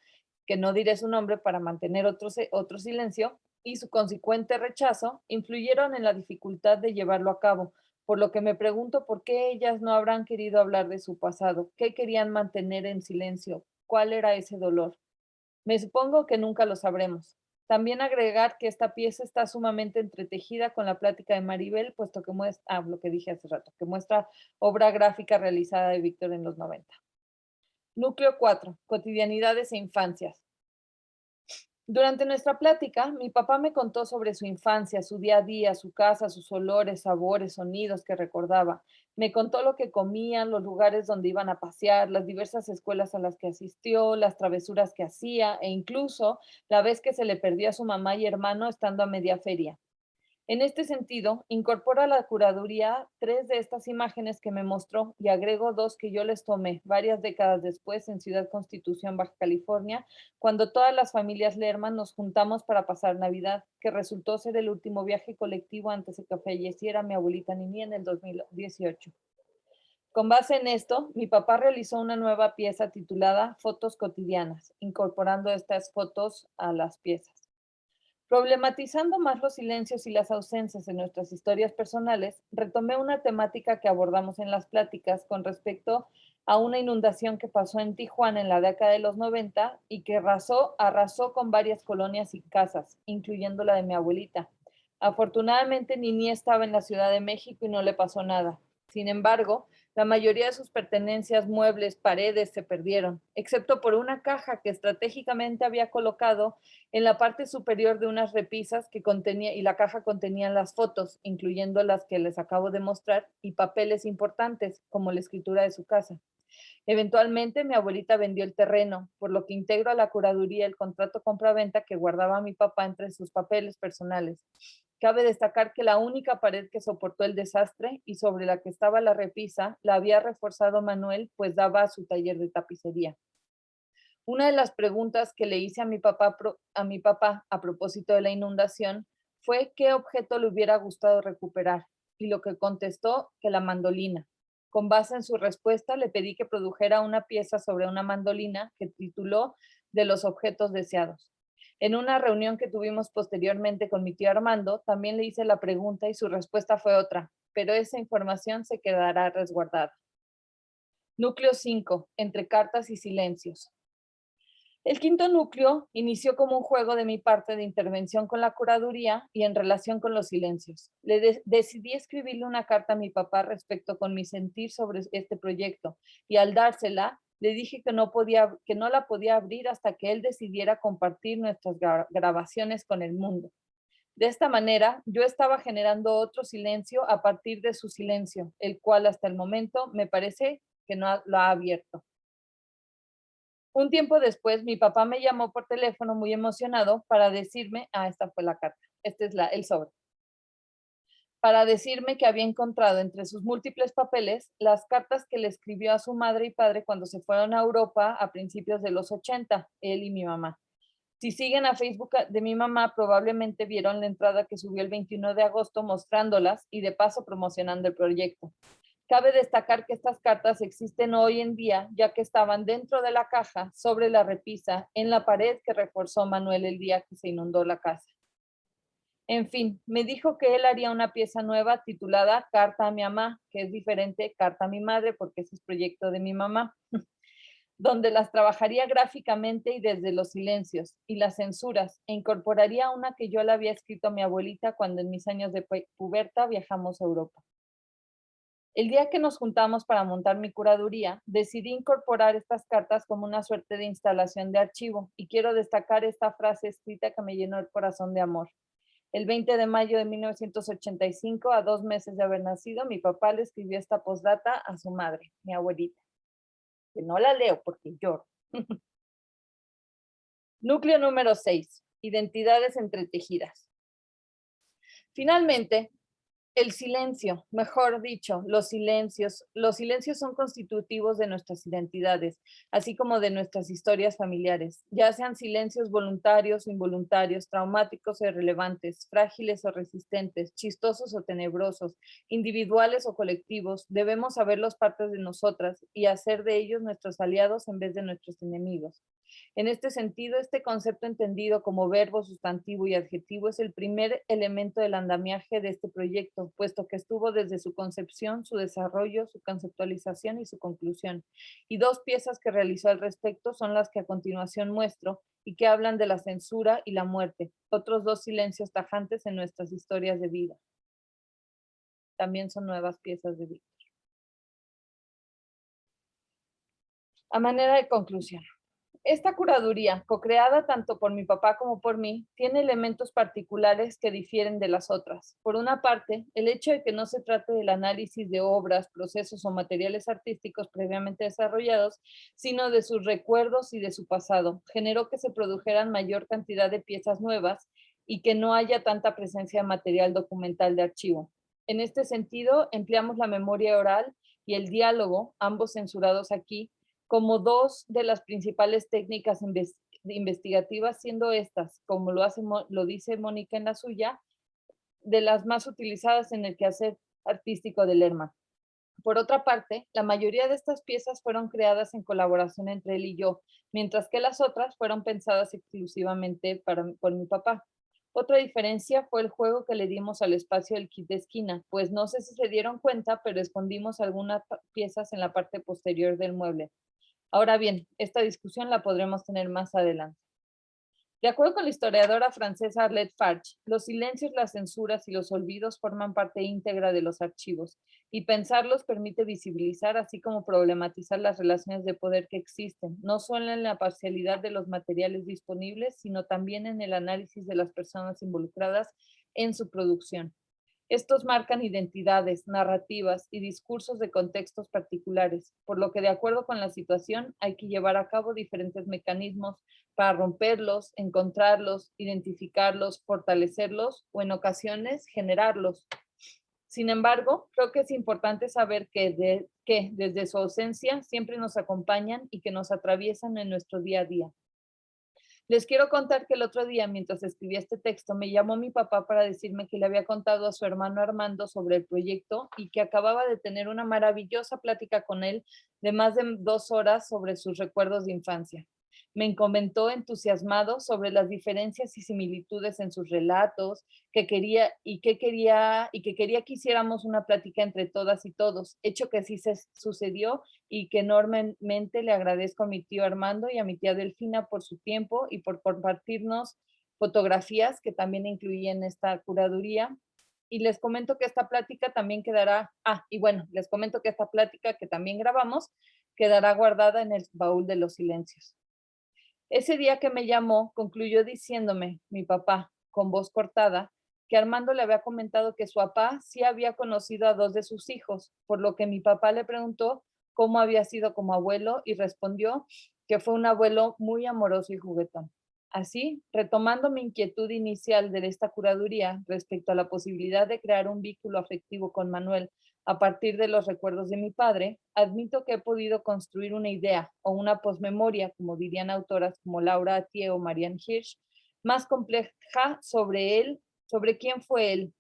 que no diré su nombre para mantener otro silencio, y su consecuente rechazo, influyeron en la dificultad de llevarlo a cabo, por lo que me pregunto por qué ellas no habrán querido hablar de su pasado, qué querían mantener en silencio, cuál era ese dolor. Me supongo que nunca lo sabremos. También agregar que esta pieza está sumamente entretejida con la plática de Maribel, puesto que muestra, lo que dije hace rato, que muestra obra gráfica realizada de Víctor en los 90. Núcleo 4. Cotidianidades e infancias. Durante nuestra plática, mi papá me contó sobre su infancia, su día a día, su casa, sus olores, sabores, sonidos que recordaba. Me contó lo que comían, los lugares donde iban a pasear, las diversas escuelas a las que asistió, las travesuras que hacía e incluso la vez que se le perdió a su mamá y hermano estando a media feria. En este sentido, incorpora a la curaduría 3 de estas imágenes que me mostró y agrego 2 que yo les tomé varias décadas después en Ciudad Constitución, Baja California, cuando todas las familias Lerman nos juntamos para pasar Navidad, que resultó ser el último viaje colectivo antes de que falleciera mi abuelita Nini en el 2018. Con base en esto, mi papá realizó una nueva pieza titulada Fotos cotidianas, incorporando estas fotos a las piezas. Problematizando más los silencios y las ausencias en nuestras historias personales, retomé una temática que abordamos en las pláticas con respecto a una inundación que pasó en Tijuana en la década de los 90 y que arrasó con varias colonias y casas, incluyendo la de mi abuelita. Afortunadamente, Nini estaba en la Ciudad de México y no le pasó nada. Sin embargo, la mayoría de sus pertenencias, muebles, paredes se perdieron, excepto por una caja que estratégicamente había colocado en la parte superior de unas repisas que contenía, y la caja contenía las fotos, incluyendo las que les acabo de mostrar, y papeles importantes, como la escritura de su casa. Eventualmente, mi abuelita vendió el terreno, por lo que integro a la curaduría el contrato compra-venta que guardaba mi papá entre sus papeles personales. Cabe destacar que la única pared que soportó el desastre y sobre la que estaba la repisa la había reforzado Manuel, pues daba a su taller de tapicería. Una de las preguntas que le hice a mi papá a propósito de la inundación fue qué objeto le hubiera gustado recuperar, y lo que contestó que la mandolina. Con base en su respuesta, le pedí que produjera una pieza sobre una mandolina que tituló De los objetos deseados. En una reunión que tuvimos posteriormente con mi tío Armando, también le hice la pregunta y su respuesta fue otra, pero esa información se quedará resguardada. Núcleo 5, entre cartas y silencios. El quinto núcleo inició como un juego de mi parte de intervención con la curaduría y en relación con los silencios. Decidí escribirle una carta a mi papá respecto con mi sentir sobre este proyecto y al dársela le dije que no la podía abrir hasta que él decidiera compartir nuestras grabaciones con el mundo. De esta manera, yo estaba generando otro silencio a partir de su silencio, el cual hasta el momento me parece que no lo ha abierto. Un tiempo después, mi papá me llamó por teléfono muy emocionado para decirme, esta fue la carta, este es el sobre, para decirme que había encontrado entre sus múltiples papeles las cartas que le escribió a su madre y padre cuando se fueron a Europa a principios de los 80, él y mi mamá. Si siguen a Facebook de mi mamá, probablemente vieron la entrada que subió el 21 de agosto mostrándolas y de paso promocionando el proyecto. Cabe destacar que estas cartas existen hoy en día, ya que estaban dentro de la caja, sobre la repisa, en la pared que reforzó Manuel el día que se inundó la casa. En fin, me dijo que él haría una pieza nueva titulada Carta a mi mamá, que es diferente Carta a mi madre, porque ese es proyecto de mi mamá, donde las trabajaría gráficamente y desde los silencios y las censuras, e incorporaría una que yo le había escrito a mi abuelita cuando en mis años de puberta viajamos a Europa. El día que nos juntamos para montar mi curaduría, decidí incorporar estas cartas como una suerte de instalación de archivo y quiero destacar esta frase escrita que me llenó el corazón de amor. El 20 de mayo de 1985, a 2 meses de haber nacido, mi papá le escribió esta postdata a su madre, mi abuelita, que no la leo porque lloro. Núcleo número 6, identidades entretejidas. Finalmente, el silencio, mejor dicho, los silencios son constitutivos de nuestras identidades, así como de nuestras historias familiares, ya sean silencios voluntarios o involuntarios, traumáticos o irrelevantes, frágiles o resistentes, chistosos o tenebrosos, individuales o colectivos, debemos saberlos partes de nosotras y hacer de ellos nuestros aliados en vez de nuestros enemigos. En este sentido, este concepto entendido como verbo, sustantivo y adjetivo es el primer elemento del andamiaje de este proyecto, puesto que estuvo desde su concepción, su desarrollo, su conceptualización y su conclusión. Y 2 piezas que realizó al respecto son las que a continuación muestro y que hablan de la censura y la muerte, otros 2 silencios tajantes en nuestras historias de vida. También son nuevas piezas de Víctor. A manera de conclusión. Esta curaduría, co-creada tanto por mi papá como por mí, tiene elementos particulares que difieren de las otras. Por una parte, el hecho de que no se trate del análisis de obras, procesos o materiales artísticos previamente desarrollados, sino de sus recuerdos y de su pasado, generó que se produjeran mayor cantidad de piezas nuevas y que no haya tanta presencia de material documental de archivo. En este sentido, empleamos la memoria oral y el diálogo, ambos censurados aquí, como 2 de las principales técnicas investigativas, siendo estas, como lo dice Mónica en la suya, de las más utilizadas en el quehacer artístico de Lerma. Por otra parte, la mayoría de estas piezas fueron creadas en colaboración entre él y yo, mientras que las otras fueron pensadas exclusivamente por mi papá. Otra diferencia fue el juego que le dimos al espacio del kit de esquina, pues no sé si se dieron cuenta, pero escondimos algunas piezas en la parte posterior del mueble. Ahora bien, esta discusión la podremos tener más adelante. De acuerdo con la historiadora francesa Arlette Farge, los silencios, las censuras y los olvidos forman parte íntegra de los archivos, y pensarlos permite visibilizar, así como problematizar las relaciones de poder que existen, no solo en la parcialidad de los materiales disponibles, sino también en el análisis de las personas involucradas en su producción. Estos marcan identidades, narrativas y discursos de contextos particulares, por lo que de acuerdo con la situación hay que llevar a cabo diferentes mecanismos para romperlos, encontrarlos, identificarlos, fortalecerlos o en ocasiones generarlos. Sin embargo, creo que es importante saber que desde su ausencia siempre nos acompañan y que nos atraviesan en nuestro día a día. Les quiero contar que el otro día, mientras escribía este texto, me llamó mi papá para decirme que le había contado a su hermano Armando sobre el proyecto y que acababa de tener una maravillosa plática con él de más de 2 horas sobre sus recuerdos de infancia. Me comentó entusiasmado sobre las diferencias y similitudes en sus relatos, que quería que hiciéramos una plática entre todas y todos, hecho que sí se sucedió y que enormemente le agradezco a mi tío Armando y a mi tía Delfina por su tiempo y por compartirnos fotografías que también incluí en esta curaduría. Y les comento que esta plática también quedará, les comento que esta plática que también grabamos quedará guardada en el baúl de los silencios. Ese día que me llamó, concluyó diciéndome, mi papá, con voz cortada, que Armando le había comentado que su papá sí había conocido a 2 de sus hijos, por lo que mi papá le preguntó cómo había sido como abuelo y respondió que fue un abuelo muy amoroso y juguetón. Así, retomando mi inquietud inicial de esta curaduría respecto a la posibilidad de crear un vínculo afectivo con Manuel a partir de los recuerdos de mi padre, admito que he podido construir una idea o una posmemoria, como dirían autoras como Laura Atié o Marianne Hirsch, más compleja sobre él, sobre quién fue él,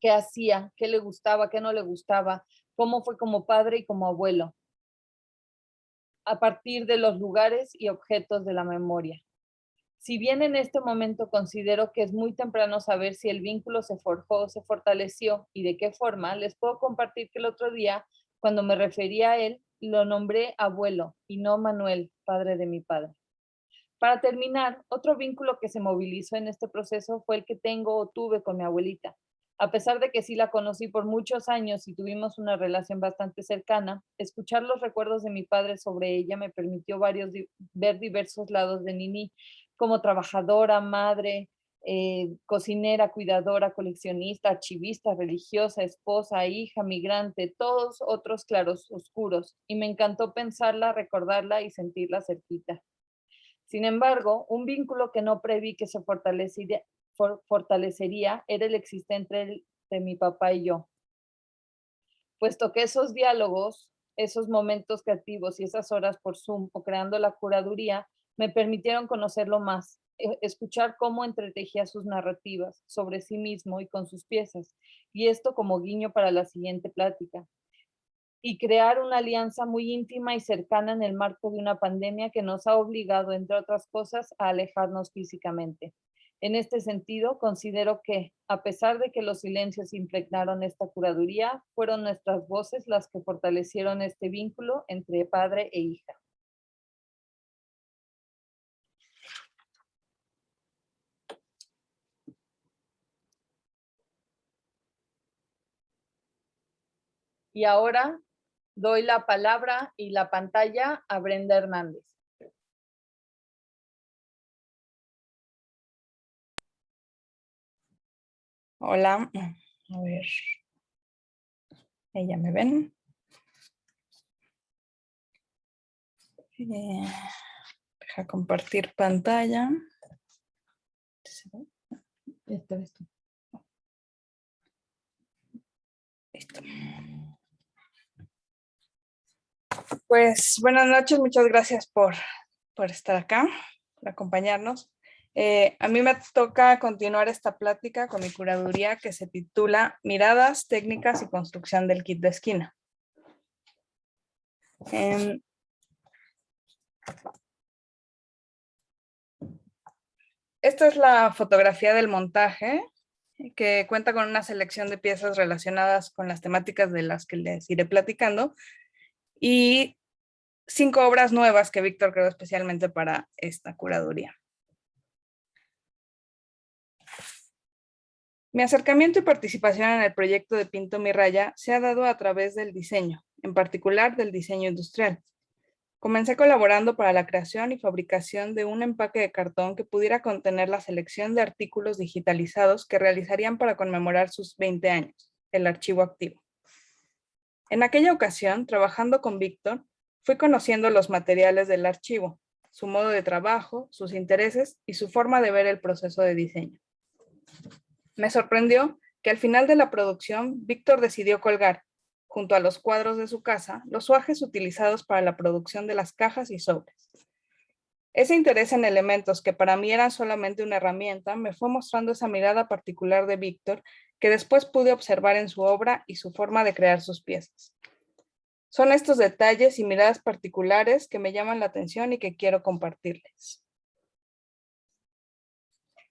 qué hacía, qué le gustaba, qué no le gustaba, cómo fue como padre y como abuelo, a partir de los lugares y objetos de la memoria. Si bien en este momento considero que es muy temprano saber si el vínculo se forjó o se fortaleció y de qué forma, les puedo compartir que el otro día, cuando me refería a él, lo nombré abuelo y no Manuel, padre de mi padre. Para terminar, otro vínculo que se movilizó en este proceso fue el que tengo o tuve con mi abuelita. A pesar de que sí la conocí por muchos años y tuvimos una relación bastante cercana, escuchar los recuerdos de mi padre sobre ella me permitió ver diversos lados de Nini, como trabajadora, madre, cocinera, cuidadora, coleccionista, archivista, religiosa, esposa, hija, migrante, todos otros claros oscuros. Y me encantó pensarla, recordarla y sentirla cerquita. Sin embargo, un vínculo que no preví que se fortalecería era el existente de mi papá y yo, puesto que esos diálogos, esos momentos creativos y esas horas por Zoom o creando la curaduría me permitieron conocerlo más, escuchar cómo entretejía sus narrativas sobre sí mismo y con sus piezas, y esto como guiño para la siguiente plática, y crear una alianza muy íntima y cercana en el marco de una pandemia que nos ha obligado, entre otras cosas, a alejarnos físicamente. En este sentido, considero que, a pesar de que los silencios impregnaron esta curaduría, fueron nuestras voces las que fortalecieron este vínculo entre padre e hija. Y ahora doy la palabra y la pantalla a Brenda Hernández. Hola, a ver, ¿ya me ven? Deja compartir pantalla. Listo. Pues buenas noches, muchas gracias por estar acá, por acompañarnos. A mí me toca continuar esta plática con mi curaduría que se titula Miradas, técnicas y construcción del kit de esquina. Esta es la fotografía del montaje, que cuenta con una selección de piezas relacionadas con las temáticas de las que les iré platicando y 5 obras nuevas que Víctor creó especialmente para esta curaduría. Mi acercamiento y participación en el proyecto de Pinto mi Raya se ha dado a través del diseño, en particular del diseño industrial. Comencé colaborando para la creación y fabricación de un empaque de cartón que pudiera contener la selección de artículos digitalizados que realizarían para conmemorar sus 20 años, el archivo activo. En aquella ocasión, trabajando con Víctor, fui conociendo los materiales del archivo, su modo de trabajo, sus intereses y su forma de ver el proceso de diseño. Me sorprendió que al final de la producción, Víctor decidió colgar, junto a los cuadros de su casa, los suajes utilizados para la producción de las cajas y sobres. Ese interés en elementos que para mí eran solamente una herramienta me fue mostrando esa mirada particular de Víctor que después pude observar en su obra y su forma de crear sus piezas. Son estos detalles y miradas particulares que me llaman la atención y que quiero compartirles.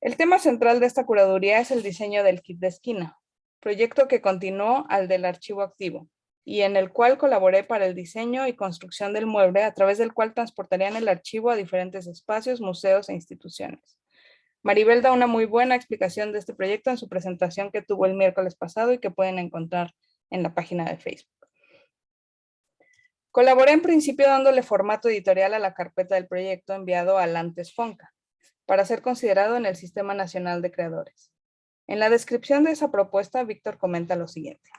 El tema central de esta curaduría es el diseño del kit de esquina, proyecto que continuó al del archivo activo y en el cual colaboré para el diseño y construcción del mueble a través del cual transportarían el archivo a diferentes espacios, museos e instituciones. Maribel da una muy buena explicación de este proyecto en su presentación que tuvo el miércoles pasado y que pueden encontrar en la página de Facebook. Colaboré en principio dándole formato editorial a la carpeta del proyecto enviado al antes FONCA, para ser considerado en el Sistema Nacional de Creadores. En la descripción de esa propuesta, Víctor comenta lo siguiente.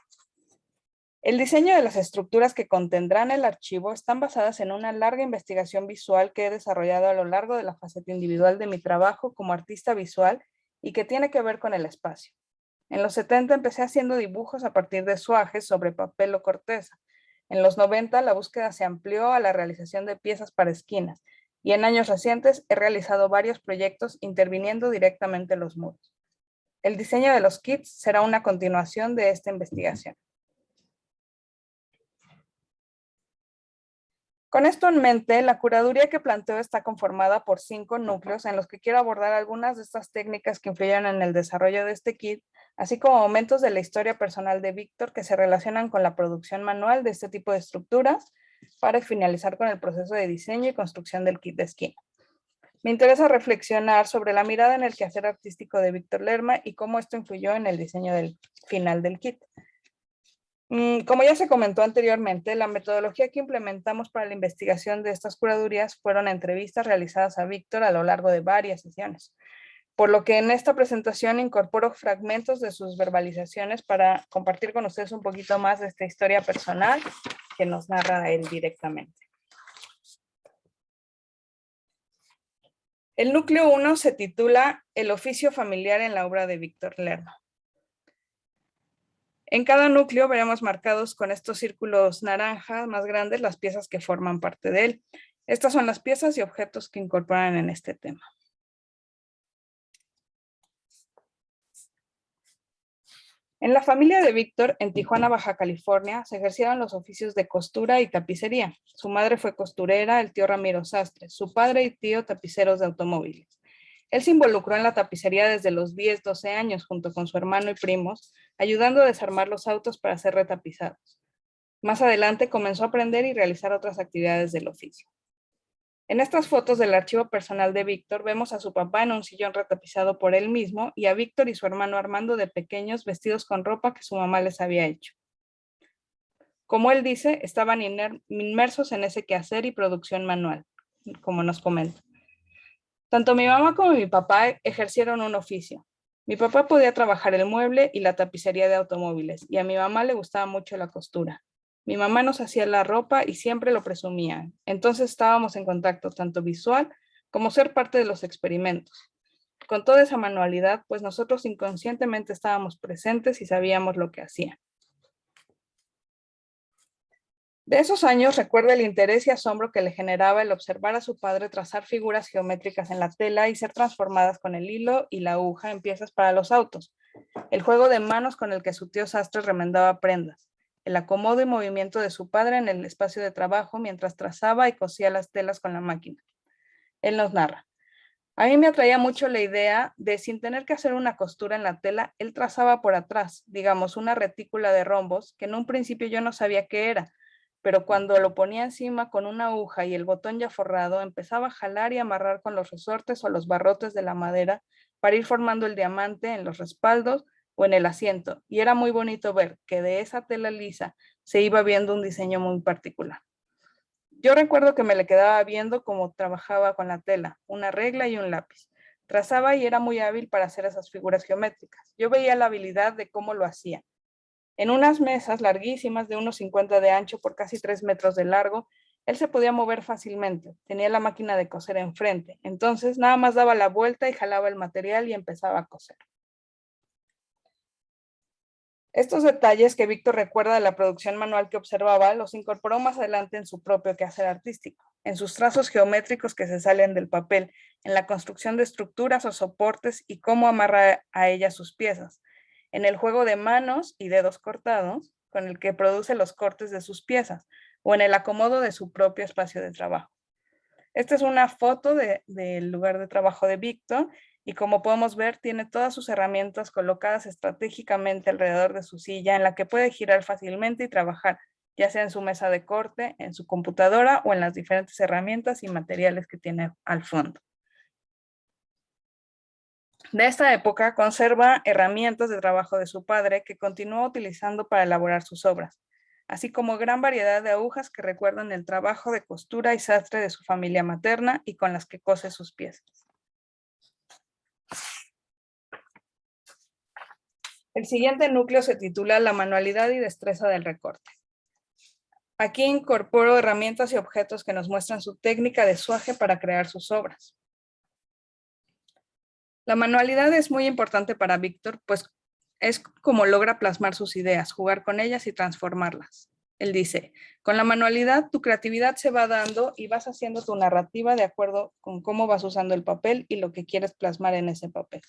El diseño de las estructuras que contendrán el archivo están basadas en una larga investigación visual que he desarrollado a lo largo de la faceta individual de mi trabajo como artista visual y que tiene que ver con el espacio. En los 70 empecé haciendo dibujos a partir de suajes sobre papel o corteza. En los 90 la búsqueda se amplió a la realización de piezas para esquinas y en años recientes he realizado varios proyectos interviniendo directamente en los muros. El diseño de los kits será una continuación de esta investigación. Con esto en mente, la curaduría que planteo está conformada por 5 núcleos en los que quiero abordar algunas de estas técnicas que influyeron en el desarrollo de este kit, así como momentos de la historia personal de Víctor que se relacionan con la producción manual de este tipo de estructuras para finalizar con el proceso de diseño y construcción del kit de esquina. Me interesa reflexionar sobre la mirada en el quehacer artístico de Víctor Lerma y cómo esto influyó en el diseño del final del kit. Como ya se comentó anteriormente, la metodología que implementamos para la investigación de estas curadurías fueron entrevistas realizadas a Víctor a lo largo de varias sesiones, por lo que en esta presentación incorporo fragmentos de sus verbalizaciones para compartir con ustedes un poquito más de esta historia personal que nos narra él directamente. El núcleo 1 se titula El oficio familiar en la obra de Víctor Lerma. En cada núcleo veremos marcados con estos círculos naranjas más grandes las piezas que forman parte de él. Estas son las piezas y objetos que incorporan en este tema. En la familia de Víctor, en Tijuana, Baja California, se ejercieron los oficios de costura y tapicería. Su madre fue costurera, el tío Ramiro sastre, su padre y tío tapiceros de automóviles. Él se involucró en la tapicería desde los 10, 12 años, junto con su hermano y primos, ayudando a desarmar los autos para ser retapizados. Más adelante comenzó a aprender y realizar otras actividades del oficio. En estas fotos del archivo personal de Víctor vemos a su papá en un sillón retapizado por él mismo y a Víctor y su hermano Armando de pequeños vestidos con ropa que su mamá les había hecho. Como él dice, estaban inmersos en ese quehacer y producción manual, como nos comenta. Tanto mi mamá como mi papá ejercieron un oficio. Mi papá podía trabajar el mueble y la tapicería de automóviles y a mi mamá le gustaba mucho la costura. Mi mamá nos hacía la ropa y siempre lo presumía. Entonces estábamos en contacto tanto visual como ser parte de los experimentos. Con toda esa manualidad, pues nosotros inconscientemente estábamos presentes y sabíamos lo que hacían. De esos años recuerda el interés y asombro que le generaba el observar a su padre trazar figuras geométricas en la tela y ser transformadas con el hilo y la aguja en piezas para los autos, el juego de manos con el que su tío sastre remendaba prendas, el acomodo y movimiento de su padre en el espacio de trabajo mientras trazaba y cosía las telas con la máquina. Él nos narra: a mí me atraía mucho la idea de, sin tener que hacer una costura en la tela, él trazaba por atrás, digamos, una retícula de rombos que en un principio yo no sabía qué era, pero cuando lo ponía encima con una aguja y el botón ya forrado, empezaba a jalar y amarrar con los resortes o los barrotes de la madera para ir formando el diamante en los respaldos o en el asiento, y era muy bonito ver que de esa tela lisa se iba viendo un diseño muy particular. Yo recuerdo que me le quedaba viendo cómo trabajaba con la tela, una regla y un lápiz. Trazaba y era muy hábil para hacer esas figuras geométricas. Yo veía la habilidad de cómo lo hacía. En unas mesas larguísimas de unos 50 de ancho por casi 3 metros de largo, él se podía mover fácilmente. Tenía la máquina de coser enfrente. Entonces nada más daba la vuelta y jalaba el material y empezaba a coser. Estos detalles que Víctor recuerda de la producción manual que observaba, los incorporó más adelante en su propio quehacer artístico, en sus trazos geométricos que se salen del papel, en la construcción de estructuras o soportes y cómo amarra a ellas sus piezas, en el juego de manos y dedos cortados, con el que produce los cortes de sus piezas, o en el acomodo de su propio espacio de trabajo. Esta es una foto del lugar de trabajo de Víctor, y como podemos ver, tiene todas sus herramientas colocadas estratégicamente alrededor de su silla, en la que puede girar fácilmente y trabajar, ya sea en su mesa de corte, en su computadora o en las diferentes herramientas y materiales que tiene al fondo. De esta época conserva herramientas de trabajo de su padre que continuó utilizando para elaborar sus obras, así como gran variedad de agujas que recuerdan el trabajo de costura y sastre de su familia materna y con las que cose sus piezas. El siguiente núcleo se titula La manualidad y destreza del recorte. Aquí incorporo herramientas y objetos que nos muestran su técnica de suaje para crear sus obras. La manualidad es muy importante para Víctor, pues es como logra plasmar sus ideas, jugar con ellas y transformarlas. Él dice, con la manualidad tu creatividad se va dando y vas haciendo tu narrativa de acuerdo con cómo vas usando el papel y lo que quieres plasmar en ese papel.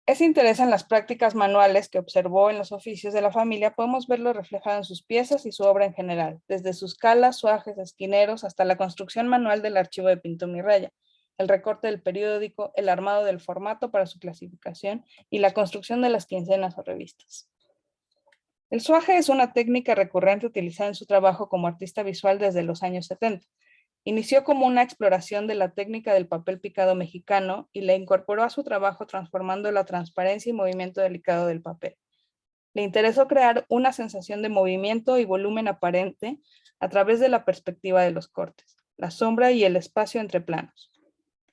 Ese interés en las prácticas manuales que observó en los oficios de la familia podemos verlo reflejado en sus piezas y su obra en general, desde sus calas, suajes, esquineros, hasta la construcción manual del archivo de Pinto Mi Raya, el recorte del periódico, el armado del formato para su clasificación y la construcción de las quincenas o revistas. El suaje es una técnica recurrente utilizada en su trabajo como artista visual desde los años 70. Inició como una exploración de la técnica del papel picado mexicano y la incorporó a su trabajo transformando la transparencia y movimiento delicado del papel. Le interesó crear una sensación de movimiento y volumen aparente a través de la perspectiva de los cortes, la sombra y el espacio entre planos.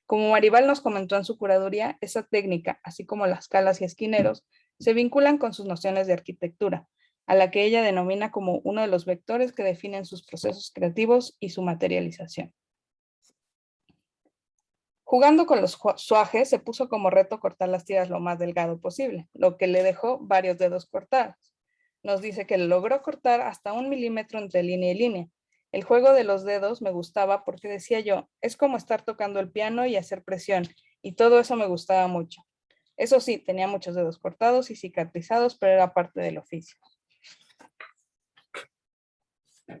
Como Maribal nos comentó en su curaduría, esa técnica, así como las calas y esquineros, se vinculan con sus nociones de arquitectura, a la que ella denomina como uno de los vectores que definen sus procesos creativos y su materialización. Jugando con los suajes, se puso como reto cortar las tiras lo más delgado posible, lo que le dejó varios dedos cortados. Nos dice que logró cortar hasta 1 milímetro entre línea y línea. El juego de los dedos me gustaba porque, decía yo, es como estar tocando el piano y hacer presión, y todo eso me gustaba mucho. Eso sí, tenía muchos dedos cortados y cicatrizados, pero era parte del oficio.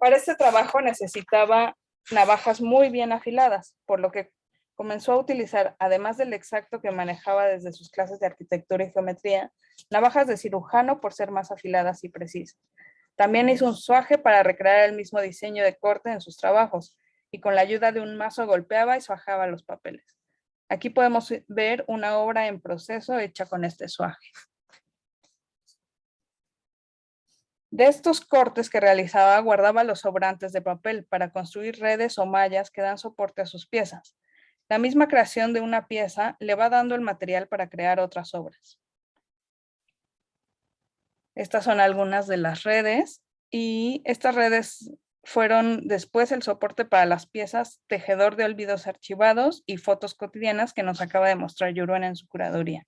Para este trabajo necesitaba navajas muy bien afiladas, por lo que comenzó a utilizar, además del exacto que manejaba desde sus clases de arquitectura y geometría, navajas de cirujano por ser más afiladas y precisas. También hizo un suaje para recrear el mismo diseño de corte en sus trabajos, y con la ayuda de un mazo golpeaba y suajaba los papeles. Aquí podemos ver una obra en proceso hecha con este suaje. De estos cortes que realizaba, guardaba los sobrantes de papel para construir redes o mallas que dan soporte a sus piezas. La misma creación de una pieza le va dando el material para crear otras obras. Estas son algunas de las redes, y estas redes fueron después el soporte para las piezas Tejedor de Olvidos Archivados y Fotos Cotidianas que nos acaba de mostrar Yuruen en su curaduría.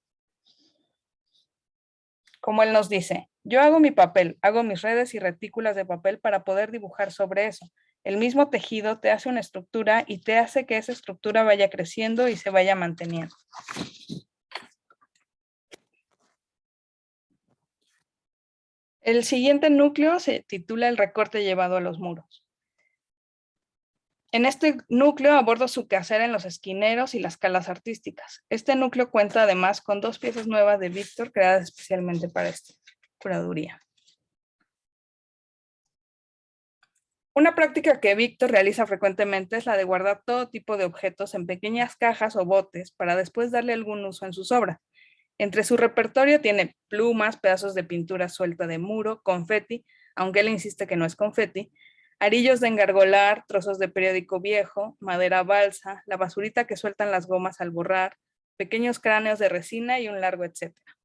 Como él nos dice, yo hago mi papel, hago mis redes y retículas de papel para poder dibujar sobre eso. El mismo tejido te hace una estructura y te hace que esa estructura vaya creciendo y se vaya manteniendo. El siguiente núcleo se titula El recorte llevado a los muros. En este núcleo abordo su quehacer en los esquineros y las calas artísticas. Este núcleo cuenta además con 2 piezas nuevas de Víctor creadas especialmente para esta curaduría. Una práctica que Víctor realiza frecuentemente es la de guardar todo tipo de objetos en pequeñas cajas o botes para después darle algún uso en sus obras. Entre su repertorio tiene plumas, pedazos de pintura suelta de muro, confeti, aunque él insiste que no es confeti, arillos de engargolar, trozos de periódico viejo, madera balsa, la basurita que sueltan las gomas al borrar, pequeños cráneos de resina y un largo etcétera.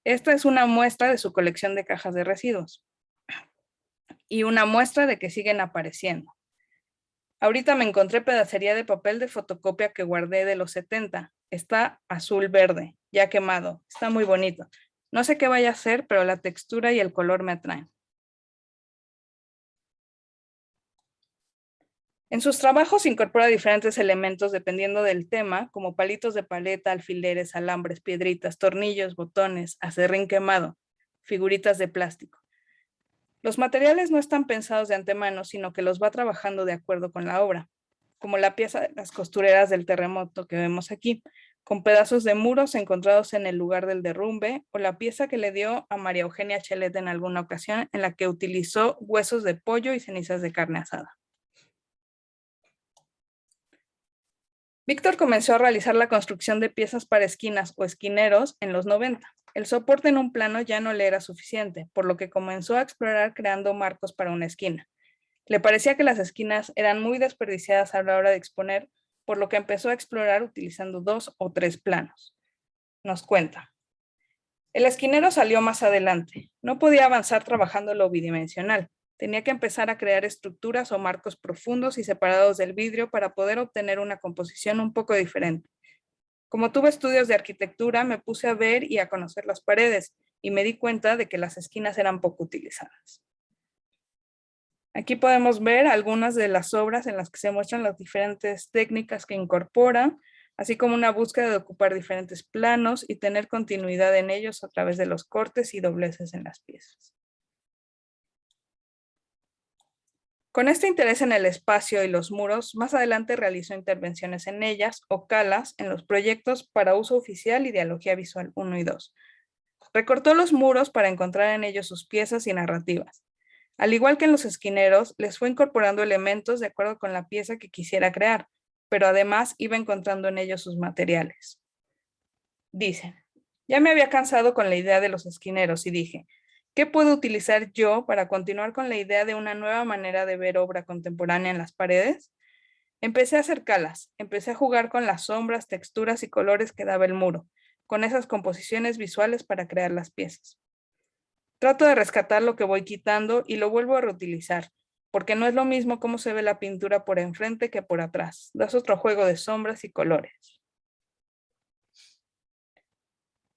Esta es una muestra de su colección de cajas de residuos y una muestra de que siguen apareciendo. Ahorita me encontré pedacería de papel de fotocopia que guardé de los 70. Está azul verde, ya quemado. Está muy bonito. No sé qué vaya a hacer, pero la textura y el color me atraen. En sus trabajos incorpora diferentes elementos dependiendo del tema, como palitos de paleta, alfileres, alambres, piedritas, tornillos, botones, acerrín quemado, figuritas de plástico. Los materiales no están pensados de antemano, sino que los va trabajando de acuerdo con la obra, como la pieza de las costureras del terremoto que vemos aquí, con pedazos de muros encontrados en el lugar del derrumbe, o la pieza que le dio a María Eugenia Chelet en alguna ocasión, en la que utilizó huesos de pollo y cenizas de carne asada. Víctor comenzó a realizar la construcción de piezas para esquinas o esquineros en los 90. El soporte en un plano ya no le era suficiente, por lo que comenzó a explorar creando marcos para una esquina. Le parecía que las esquinas eran muy desperdiciadas a la hora de exponer, por lo que empezó a explorar utilizando 2 o 3 planos. Nos cuenta. El esquinero salió más adelante. No podía avanzar trabajando lo bidimensional. Tenía que empezar a crear estructuras o marcos profundos y separados del vidrio para poder obtener una composición un poco diferente. Como tuve estudios de arquitectura, me puse a ver y a conocer las paredes y me di cuenta de que las esquinas eran poco utilizadas. Aquí podemos ver algunas de las obras en las que se muestran las diferentes técnicas que incorpora, así como una búsqueda de ocupar diferentes planos y tener continuidad en ellos a través de los cortes y dobleces en las piezas. Con este interés en el espacio y los muros, más adelante realizó intervenciones en ellas o calas en los proyectos para uso oficial y dialogía visual 1 y 2. Recortó los muros para encontrar en ellos sus piezas y narrativas. Al igual que en los esquineros, les fue incorporando elementos de acuerdo con la pieza que quisiera crear, pero además iba encontrando en ellos sus materiales. Dice, ya me había cansado con la idea de los esquineros y dije, ¿qué puedo utilizar yo para continuar con la idea de una nueva manera de ver obra contemporánea en las paredes? Empecé a hacer calas, empecé a jugar con las sombras, texturas y colores que daba el muro, con esas composiciones visuales para crear las piezas. Trato de rescatar lo que voy quitando y lo vuelvo a reutilizar, porque no es lo mismo cómo se ve la pintura por enfrente que por atrás. Das otro juego de sombras y colores.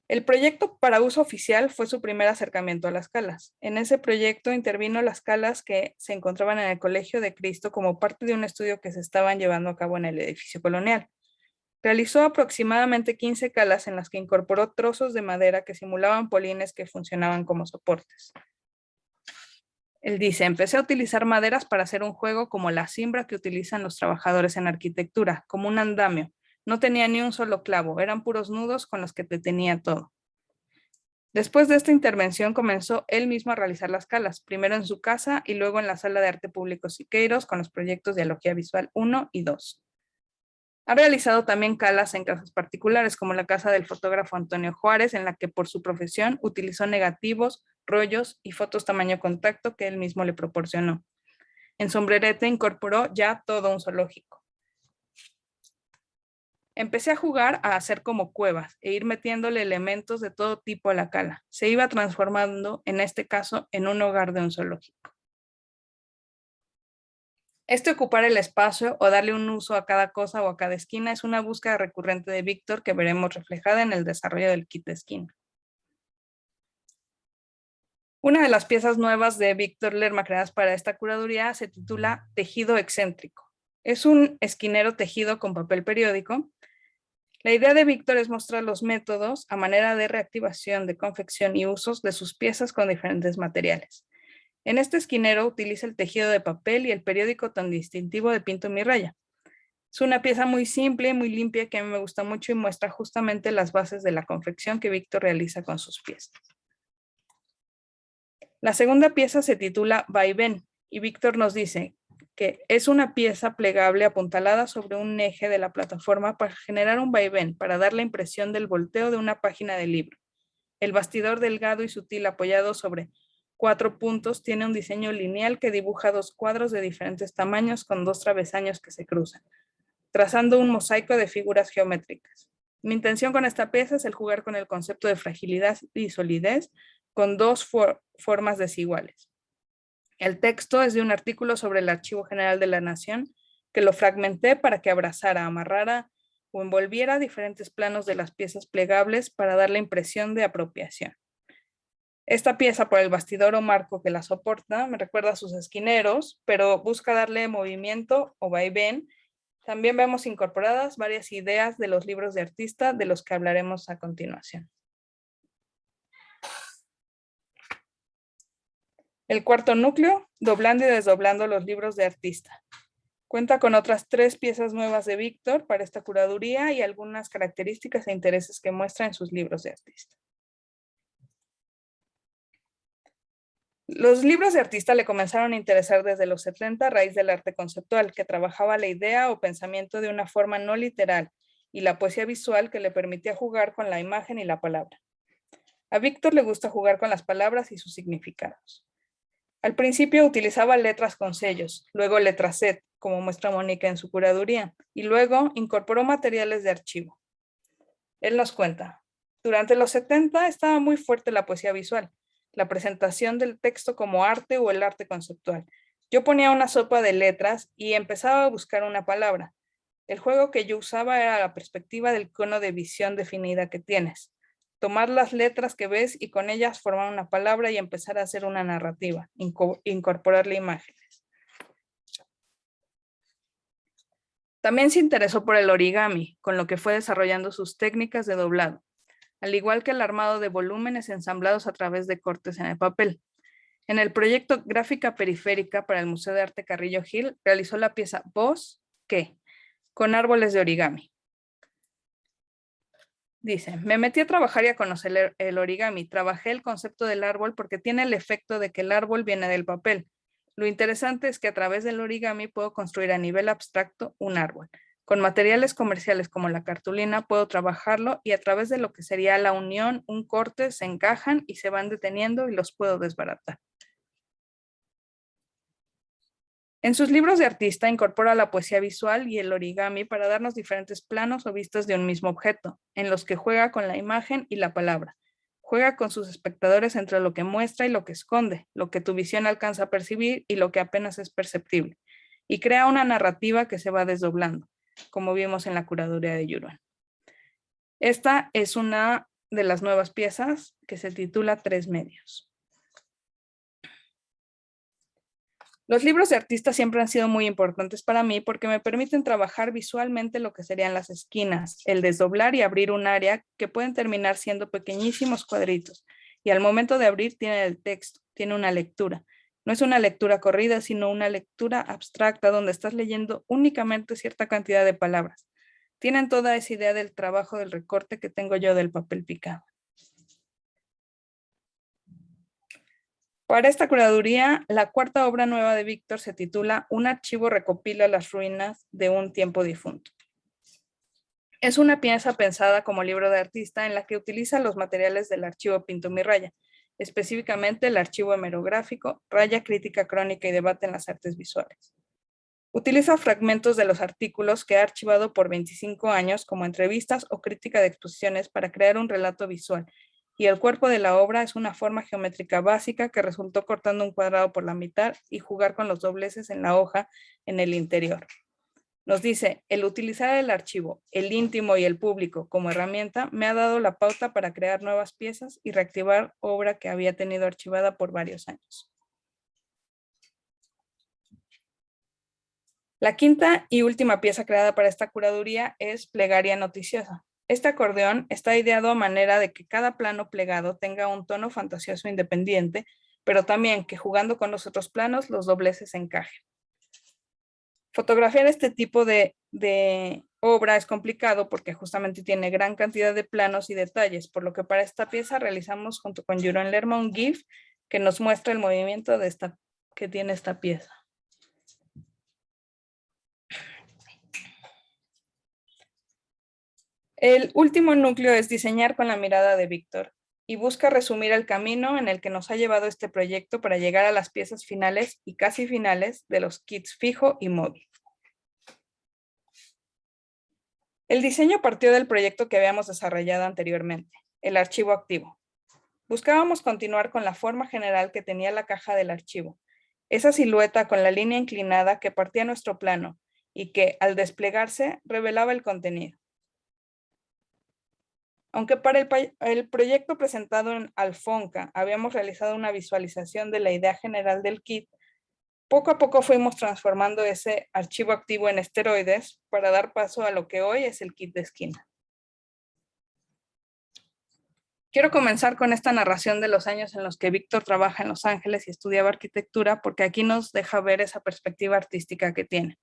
El proyecto para uso oficial fue su primer acercamiento a las calas. En ese proyecto intervino las calas que se encontraban en el Colegio de Cristo como parte de un estudio que se estaban llevando a cabo en el edificio colonial. Realizó aproximadamente 15 calas en las que incorporó trozos de madera que simulaban polines que funcionaban como soportes. Él dice, empecé a utilizar maderas para hacer un juego como la cimbra que utilizan los trabajadores en arquitectura, como un andamio. No tenía ni un solo clavo, eran puros nudos con los que te tenía todo. Después de esta intervención comenzó él mismo a realizar las calas, primero en su casa y luego en la Sala de Arte Público Siqueiros con los proyectos Dialogía Visual 1 y 2. Ha realizado también calas en casas particulares, como la casa del fotógrafo Antonio Juárez, en la que por su profesión utilizó negativos, rollos y fotos tamaño contacto que él mismo le proporcionó. En Sombrerete incorporó ya todo un zoológico. Empecé a jugar a hacer como cuevas e ir metiéndole elementos de todo tipo a la cala. Se iba transformando, en este caso, en un hogar de un zoológico. Ocupar el espacio o darle un uso a cada cosa o a cada esquina es una búsqueda recurrente de Víctor que veremos reflejada en el desarrollo del kit de esquina. Una de las piezas nuevas de Víctor Lerma creadas para esta curaduría se titula Tejido Excéntrico. Es un esquinero tejido con papel periódico. La idea de Víctor es mostrar los métodos a manera de reactivación, de confección y usos de sus piezas con diferentes materiales. En este esquinero utiliza el tejido de papel y el periódico tan distintivo de Pinto Mi Raya. Es una pieza muy simple, muy limpia, que a mí me gusta mucho y muestra justamente las bases de la confección que Víctor realiza con sus piezas. La segunda pieza se titula Vaivén y Víctor nos dice que es una pieza plegable apuntalada sobre un eje de la plataforma para generar un vaivén, para dar la impresión del volteo de una página del libro. El bastidor delgado y sutil apoyado sobre 4 puntos tiene un diseño lineal que dibuja 2 cuadros de diferentes tamaños con 2 travesaños que se cruzan, trazando un mosaico de figuras geométricas. Mi intención con esta pieza es el jugar con el concepto de fragilidad y solidez con 2 formas desiguales. El texto es de un artículo sobre el Archivo General de la Nación que lo fragmenté para que abrazara, amarrara o envolviera diferentes planos de las piezas plegables para dar la impresión de apropiación. Esta pieza, por el bastidor o marco que la soporta, me recuerda a sus esquineros, pero busca darle movimiento o vaivén. También vemos incorporadas varias ideas de los libros de artista de los que hablaremos a continuación. El cuarto núcleo, doblando y desdoblando los libros de artista. Cuenta con otras 3 piezas nuevas de Víctor para esta curaduría y algunas características e intereses que muestra en sus libros de artista. Los libros de artista le comenzaron a interesar desde los 70 a raíz del arte conceptual, que trabajaba la idea o pensamiento de una forma no literal, y la poesía visual que le permitía jugar con la imagen y la palabra. A Víctor le gusta jugar con las palabras y sus significados. Al principio utilizaba letras con sellos, luego letras set, como muestra Mónica en su curaduría, y luego incorporó materiales de archivo. Él nos cuenta, durante los 70 estaba muy fuerte la poesía visual, la presentación del texto como arte o el arte conceptual. Yo ponía una sopa de letras y empezaba a buscar una palabra. El juego que yo usaba era la perspectiva del cono de visión definida que tienes. Tomar las letras que ves y con ellas formar una palabra y empezar a hacer una narrativa, incorporarle imágenes. También se interesó por el origami, con lo que fue desarrollando sus técnicas de doblado, al igual que el armado de volúmenes ensamblados a través de cortes en el papel. En el proyecto Gráfica Periférica para el Museo de Arte Carrillo Gil, realizó la pieza Voz, ¿qué?, con árboles de origami. Dice, me metí a trabajar y a conocer el origami. Trabajé el concepto del árbol porque tiene el efecto de que el árbol viene del papel. Lo interesante es que a través del origami puedo construir a nivel abstracto un árbol. Con materiales comerciales como la cartulina puedo trabajarlo y a través de lo que sería la unión, un corte, se encajan y se van deteniendo y los puedo desbaratar. En sus libros de artista incorpora la poesía visual y el origami para darnos diferentes planos o vistas de un mismo objeto, en los que juega con la imagen y la palabra. Juega con sus espectadores entre lo que muestra y lo que esconde, lo que tu visión alcanza a percibir y lo que apenas es perceptible, y crea una narrativa que se va desdoblando, como vimos en la curaduría de Yuruan. Esta es una de las nuevas piezas que se titula 3 medios. Los libros de artista siempre han sido muy importantes para mí porque me permiten trabajar visualmente lo que serían las esquinas, el desdoblar y abrir un área que pueden terminar siendo pequeñísimos cuadritos. Y al momento de abrir tiene el texto, tiene una lectura. No es una lectura corrida, sino una lectura abstracta donde estás leyendo únicamente cierta cantidad de palabras. Tienen toda esa idea del trabajo del recorte que tengo yo del papel picado. Para esta curaduría, la cuarta obra nueva de Víctor se titula Un archivo recopila las ruinas de un tiempo difunto. Es una pieza pensada como libro de artista en la que utiliza los materiales del archivo Pinto mi Raya, específicamente el archivo hemerográfico, raya, crítica, crónica y debate en las artes visuales. Utiliza fragmentos de los artículos que ha archivado por 25 años como entrevistas o crítica de exposiciones para crear un relato visual, y el cuerpo de la obra es una forma geométrica básica que resultó cortando un cuadrado por la mitad y jugar con los dobleces en la hoja en el interior. Nos dice, el utilizar el archivo, el íntimo y el público como herramienta me ha dado la pauta para crear nuevas piezas y reactivar obra que había tenido archivada por varios años. La quinta y última pieza creada para esta curaduría es Plegaria Noticiosa. Este acordeón está ideado a manera de que cada plano plegado tenga un tono fantasioso independiente, pero también que jugando con los otros planos los dobleces encajen. Fotografiar este tipo de obra es complicado porque justamente tiene gran cantidad de planos y detalles, por lo que para esta pieza realizamos junto con Yuruan Lerma un GIF que nos muestra el movimiento que tiene esta pieza. El último núcleo es diseñar con la mirada de Víctor. y busca resumir el camino en el que nos ha llevado este proyecto para llegar a las piezas finales y casi finales de los kits fijo y móvil. El diseño partió del proyecto que habíamos desarrollado anteriormente, el archivo activo. Buscábamos continuar con la forma general que tenía la caja del archivo, esa silueta con la línea inclinada que partía nuestro plano y que, al desplegarse, revelaba el contenido. Aunque para el proyecto presentado en Alfonca habíamos realizado una visualización de la idea general del kit, poco a poco fuimos transformando ese archivo activo en esteroides para dar paso a lo que hoy es el kit de esquina. Quiero comenzar con esta narración de los años en los que Víctor trabaja en Los Ángeles y estudiaba arquitectura, porque aquí nos deja ver esa perspectiva artística que tiene.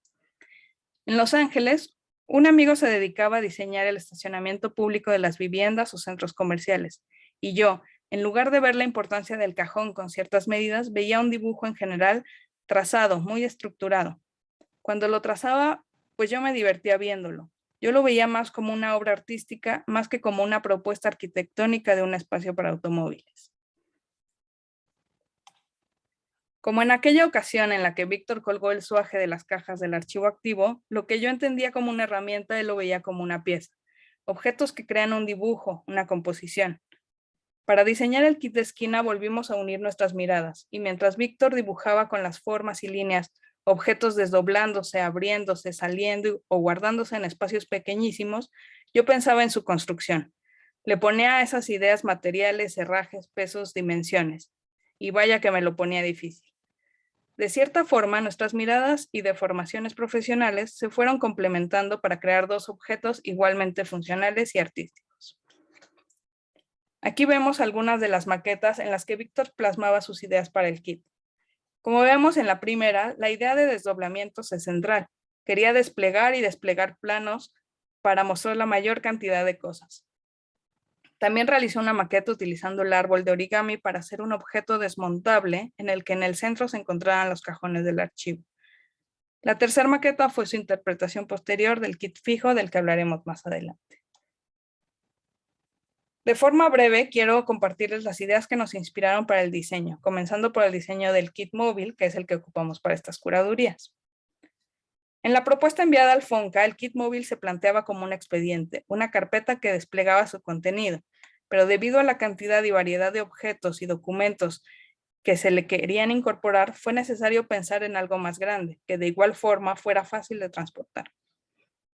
En Los Ángeles, un amigo se dedicaba a diseñar el estacionamiento público de las viviendas o centros comerciales, y yo, en lugar de ver la importancia del cajón con ciertas medidas, veía un dibujo en general trazado, muy estructurado. Cuando lo trazaba, pues yo me divertía viéndolo. Yo lo veía más como una obra artística, más que como una propuesta arquitectónica de un espacio para automóviles. Como en aquella ocasión en la que Víctor colgó el suaje de las cajas del archivo activo, lo que yo entendía como una herramienta, él lo veía como una pieza. Objetos que crean un dibujo, una composición. Para diseñar el kit de esquina volvimos a unir nuestras miradas, y mientras Víctor dibujaba con las formas y líneas objetos desdoblándose, abriéndose, saliendo o guardándose en espacios pequeñísimos, yo pensaba en su construcción. Le ponía a esas ideas materiales, herrajes, pesos, dimensiones. Y vaya que me lo ponía difícil. De cierta forma, nuestras miradas y deformaciones profesionales se fueron complementando para crear dos objetos igualmente funcionales y artísticos. Aquí vemos algunas de las maquetas en las que Víctor plasmaba sus ideas para el kit. Como vemos en la primera, la idea de desdoblamientos es central. Quería desplegar y desplegar planos para mostrar la mayor cantidad de cosas. También realizó una maqueta utilizando el árbol de origami para hacer un objeto desmontable en el que en el centro se encontraran los cajones del archivo. La tercera maqueta fue su interpretación posterior del kit fijo, del que hablaremos más adelante. De forma breve, quiero compartirles las ideas que nos inspiraron para el diseño, comenzando por el diseño del kit móvil, que es el que ocupamos para estas curadurías. En la propuesta enviada al FONCA, el kit móvil se planteaba como un expediente, una carpeta que desplegaba su contenido, pero debido a la cantidad y variedad de objetos y documentos que se le querían incorporar, fue necesario pensar en algo más grande, que de igual forma fuera fácil de transportar.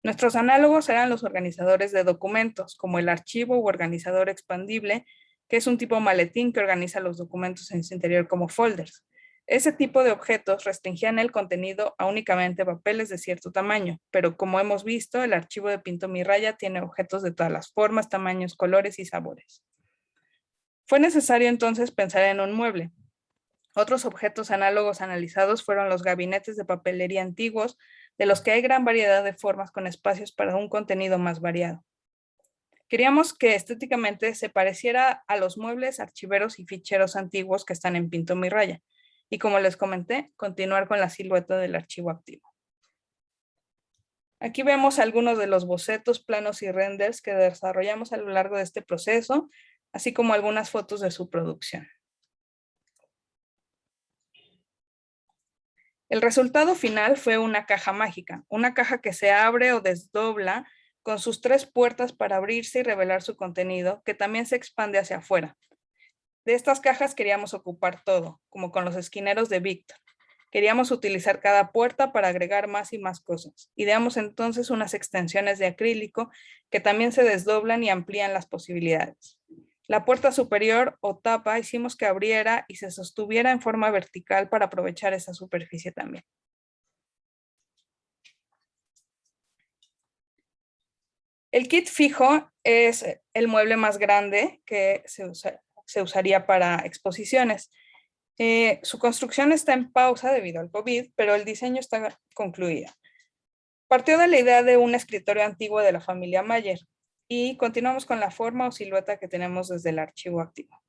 Nuestros análogos eran los organizadores de documentos, como el archivo u organizador expandible, que es un tipo maletín que organiza los documentos en su interior como folders. Ese tipo de objetos restringían el contenido a únicamente papeles de cierto tamaño, pero como hemos visto, el archivo de Pinto Mi Raya tiene objetos de todas las formas, tamaños, colores y sabores. Fue necesario entonces pensar en un mueble. Otros objetos análogos analizados fueron los gabinetes de papelería antiguos, de los que hay gran variedad de formas con espacios para un contenido más variado. Queríamos que estéticamente se pareciera a los muebles, archiveros y ficheros antiguos que están en Pinto Mi Raya, y como les comenté, continuar con la silueta del archivo activo. Aquí vemos algunos de los bocetos, planos y renders que desarrollamos a lo largo de este proceso, así como algunas fotos de su producción. El resultado final fue una caja mágica, una caja que se abre o desdobla con sus 3 puertas para abrirse y revelar su contenido, que también se expande hacia afuera. De estas cajas queríamos ocupar todo, como con los esquineros de Víctor. Queríamos utilizar cada puerta para agregar más y más cosas. Ideamos entonces unas extensiones de acrílico que también se desdoblan y amplían las posibilidades. La puerta superior o tapa hicimos que abriera y se sostuviera en forma vertical para aprovechar esa superficie también. El kit fijo es el mueble más grande que se usaría para exposiciones. Su construcción está en pausa debido al COVID, pero el diseño está concluido. Partió de la idea de un escritorio antiguo de la familia Mayer y continuamos con la forma o silueta que tenemos desde el archivo activo.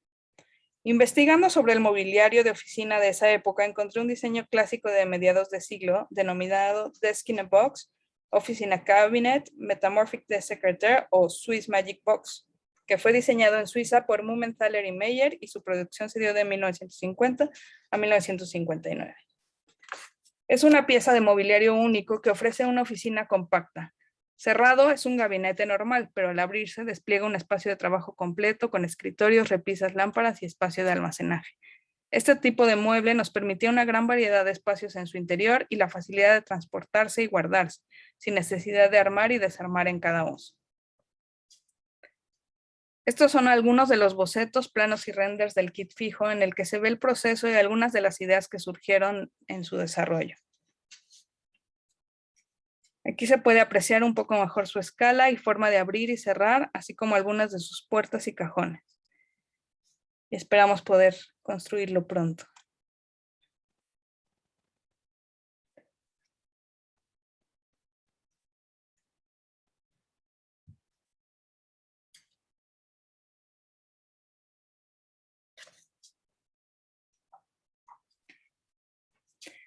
Investigando sobre el mobiliario de oficina de esa época, encontré un diseño clásico de mediados de siglo denominado Desk in a Box, Office in a Cabinet, Metamorphic Desk Secretary o Swiss Magic Box. que fue diseñado en Suiza por Mumenthaler y Meyer y su producción se dio de 1950 a 1959. Es una pieza de mobiliario único que ofrece una oficina compacta. Cerrado es un gabinete normal, pero al abrirse despliega un espacio de trabajo completo con escritorios, repisas, lámparas y espacio de almacenaje. Este tipo de mueble nos permitía una gran variedad de espacios en su interior y la facilidad de transportarse y guardarse, sin necesidad de armar y desarmar en cada uso. Estos son algunos de los bocetos, planos y renders del kit fijo en el que se ve el proceso y algunas de las ideas que surgieron en su desarrollo. Aquí se puede apreciar un poco mejor su escala y forma de abrir y cerrar, así como algunas de sus puertas y cajones. Y esperamos poder construirlo pronto.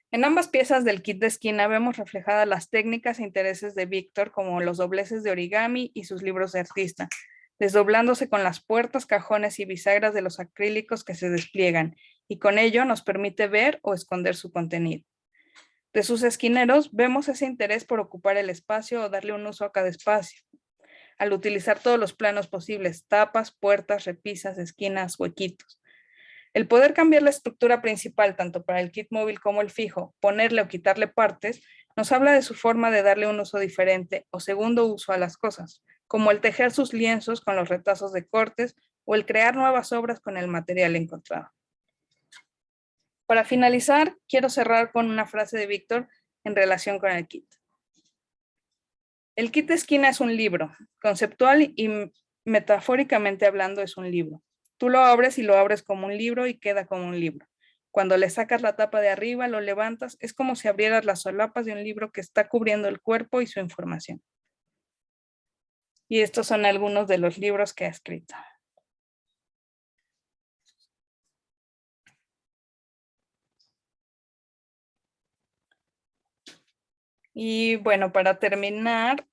En ambas piezas del kit de esquina vemos reflejadas las técnicas e intereses de Víctor, como los dobleces de origami y sus libros de artista, desdoblándose con las puertas, cajones y bisagras de los acrílicos que se despliegan, y con ello nos permite ver o esconder su contenido. De sus esquineros vemos ese interés por ocupar el espacio o darle un uso a cada espacio, al utilizar todos los planos posibles, tapas, puertas, repisas, esquinas, huequitos. El poder cambiar la estructura principal, tanto para el kit móvil como el fijo, ponerle o quitarle partes, nos habla de su forma de darle un uso diferente o segundo uso a las cosas, como el tejer sus lienzos con los retazos de cortes o el crear nuevas obras con el material encontrado. Para finalizar, quiero cerrar con una frase de Víctor en relación con el kit. El kit de esquina es un libro, conceptual y metafóricamente hablando es un libro. Tú lo abres y lo abres como un libro y queda como un libro. Cuando le sacas la tapa de arriba, lo levantas, es como si abrieras las solapas de un libro que está cubriendo el cuerpo y su información. Y estos son algunos de los libros que ha escrito. Y bueno, para terminar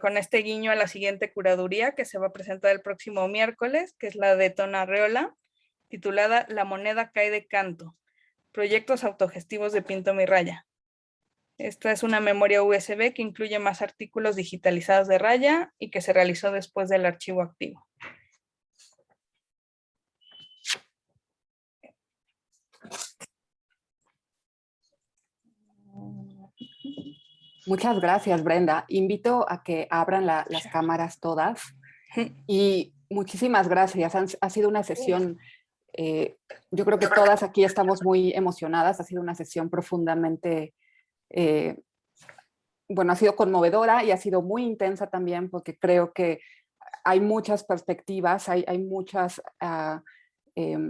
con este guiño a la siguiente curaduría que se va a presentar el próximo miércoles, que es la de Tona Arreola, titulada La moneda cae de canto, proyectos autogestivos de Pinto Mi Raya. Esta es una memoria USB que incluye más artículos digitalizados de Raya y que se realizó después del archivo activo. Muchas gracias, Brenda. Invito a que abran las cámaras todas y muchísimas gracias. Ha sido una sesión, yo creo que todas aquí estamos muy emocionadas. Ha sido una sesión profundamente, bueno, ha sido conmovedora y ha sido muy intensa también porque creo que hay muchas perspectivas, hay muchas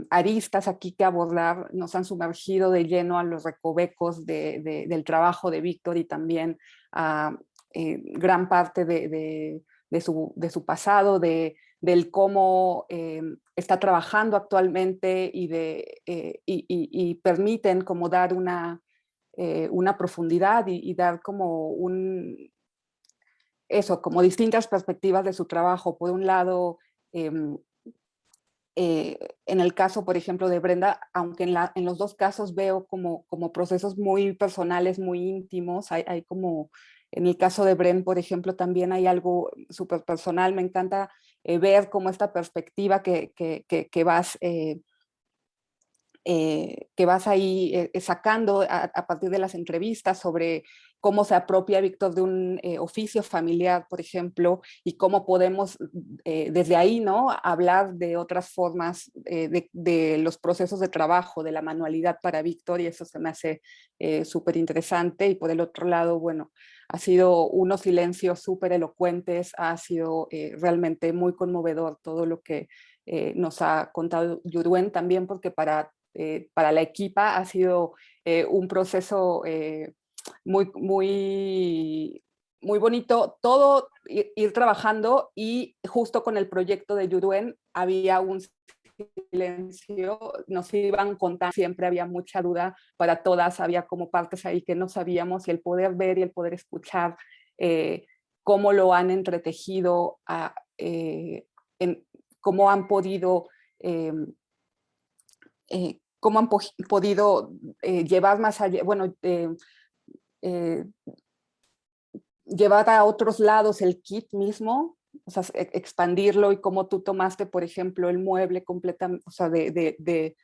aristas aquí que abordar, nos han sumergido de lleno a los recovecos del trabajo de Víctor y también a gran parte de su pasado, del cómo está trabajando actualmente y permiten como dar una profundidad y dar como como distintas perspectivas de su trabajo. Por un lado, en el caso, por ejemplo, de Brenda, aunque en los dos casos veo como procesos muy personales, muy íntimos, hay como, en el caso de Brenda, por ejemplo, también hay algo súper personal. Me encanta ver como esta perspectiva que vas ahí sacando a partir de las entrevistas sobre cómo se apropia Víctor de un oficio familiar, por ejemplo, y cómo podemos desde ahí, ¿no?, hablar de otras formas de los procesos de trabajo, de la manualidad para Víctor, y eso se me hace súper interesante. Y por el otro lado, bueno, ha sido unos silencios súper elocuentes, ha sido realmente muy conmovedor todo lo que nos ha contado Yuduen, también porque para la equipa ha sido un proceso muy, muy, muy bonito, todo ir trabajando, y justo con el proyecto de Yuduen había un silencio, nos iban contando, siempre había mucha duda para todas, había como partes ahí que no sabíamos, y el poder ver y el poder escuchar cómo lo han entretejido cómo han podido llevar más allá, bueno, llevar a otros lados el kit mismo, o sea, expandirlo, y cómo tú tomaste, por ejemplo, el mueble completamente, o sea, de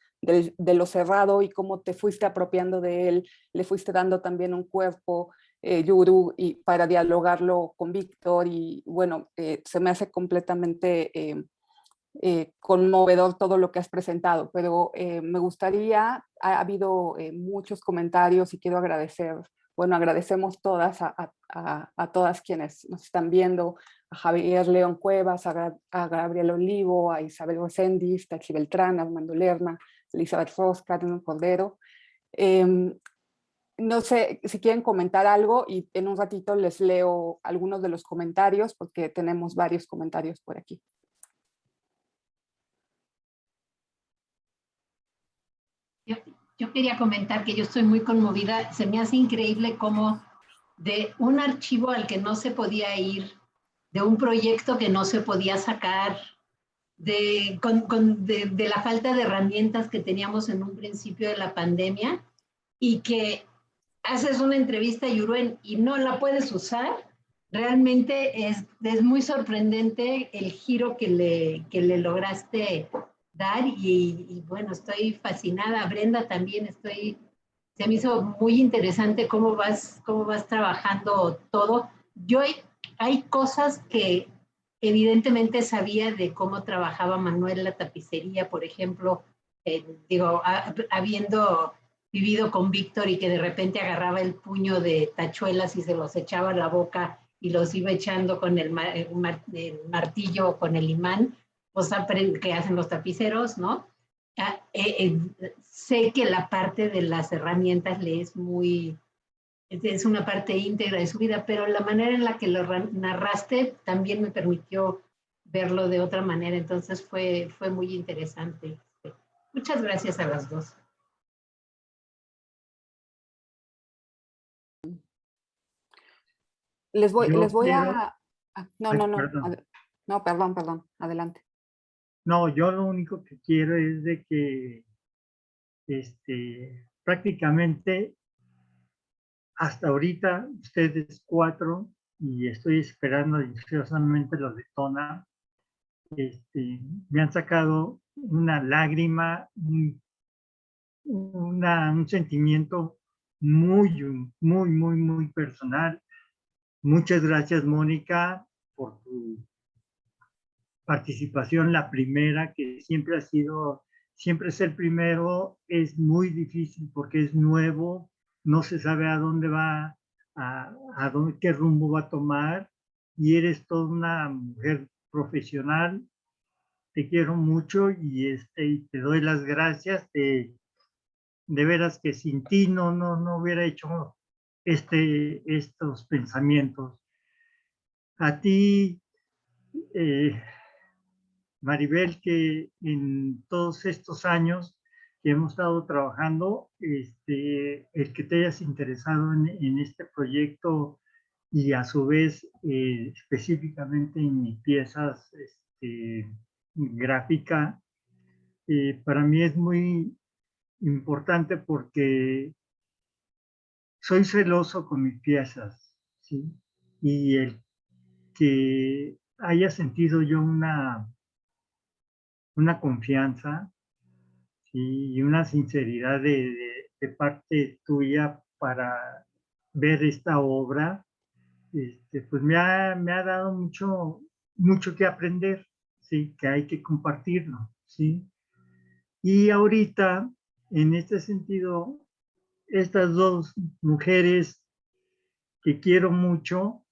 lo cerrado, y cómo te fuiste apropiando de él, le fuiste dando también un cuerpo, Yuru, y para dialogarlo con Víctor, y bueno, se me hace completamente conmovedor todo lo que has presentado, pero me gustaría, ha habido muchos comentarios y quiero agradecer, bueno, agradecemos todas a todas quienes nos están viendo, a Javier León Cuevas, a Gabriel Olivo, a Isabel Rosendiz, Tachi Beltrán, Armando Lerma, Elizabeth Ross, Carmen Cordero. No sé si quieren comentar algo, y en un ratito les leo algunos de los comentarios, porque tenemos varios comentarios por aquí. Yo quería comentar que yo estoy muy conmovida. Se me hace increíble cómo de un archivo al que no se podía ir, de un proyecto que no se podía sacar, de la falta de herramientas que teníamos en un principio de la pandemia, y que haces una entrevista, Yuruen, y no la puedes usar. Realmente es muy sorprendente el giro que le lograste dar, y bueno, estoy fascinada. Brenda también, se me hizo muy interesante cómo vas trabajando todo. Hay cosas que evidentemente sabía de cómo trabajaba Manuel la tapicería, por ejemplo, habiendo vivido con Víctor, y que de repente agarraba el puño de tachuelas y se los echaba a la boca y los iba echando con el martillo o con el imán, pues que hacen los tapiceros, ¿no? Sé que la parte de las herramientas es una parte íntegra de su vida, pero la manera en la que lo narraste también me permitió verlo de otra manera, entonces fue muy interesante. Muchas gracias a las dos. Les voy quiero... no, perdón, adelante. No, yo lo único que quiero es de que prácticamente hasta ahorita ustedes 4, y estoy esperando ansiosamente los de Tona, me han sacado una lágrima, un sentimiento muy personal. Muchas gracias, Mónica, por tu participación, la primera, que siempre ser primero es muy difícil porque es nuevo, no se sabe a dónde va, qué rumbo va a tomar, y eres toda una mujer profesional. Te quiero mucho, y te doy las gracias. De veras que sin ti no hubiera hecho estos pensamientos. A ti, Maribel, que en todos estos años que hemos estado trabajando, el que te hayas interesado en este proyecto, y a su vez específicamente en mis piezas gráfica, para mí es muy importante porque soy celoso con mis piezas, ¿sí? Y el que haya sentido yo una confianza, ¿sí? Y una sinceridad de parte tuya para ver esta obra, pues me ha dado mucho que aprender, ¿sí? Que hay que compartirlo, ¿sí? Y ahorita, en este sentido, estas dos mujeres que quiero mucho,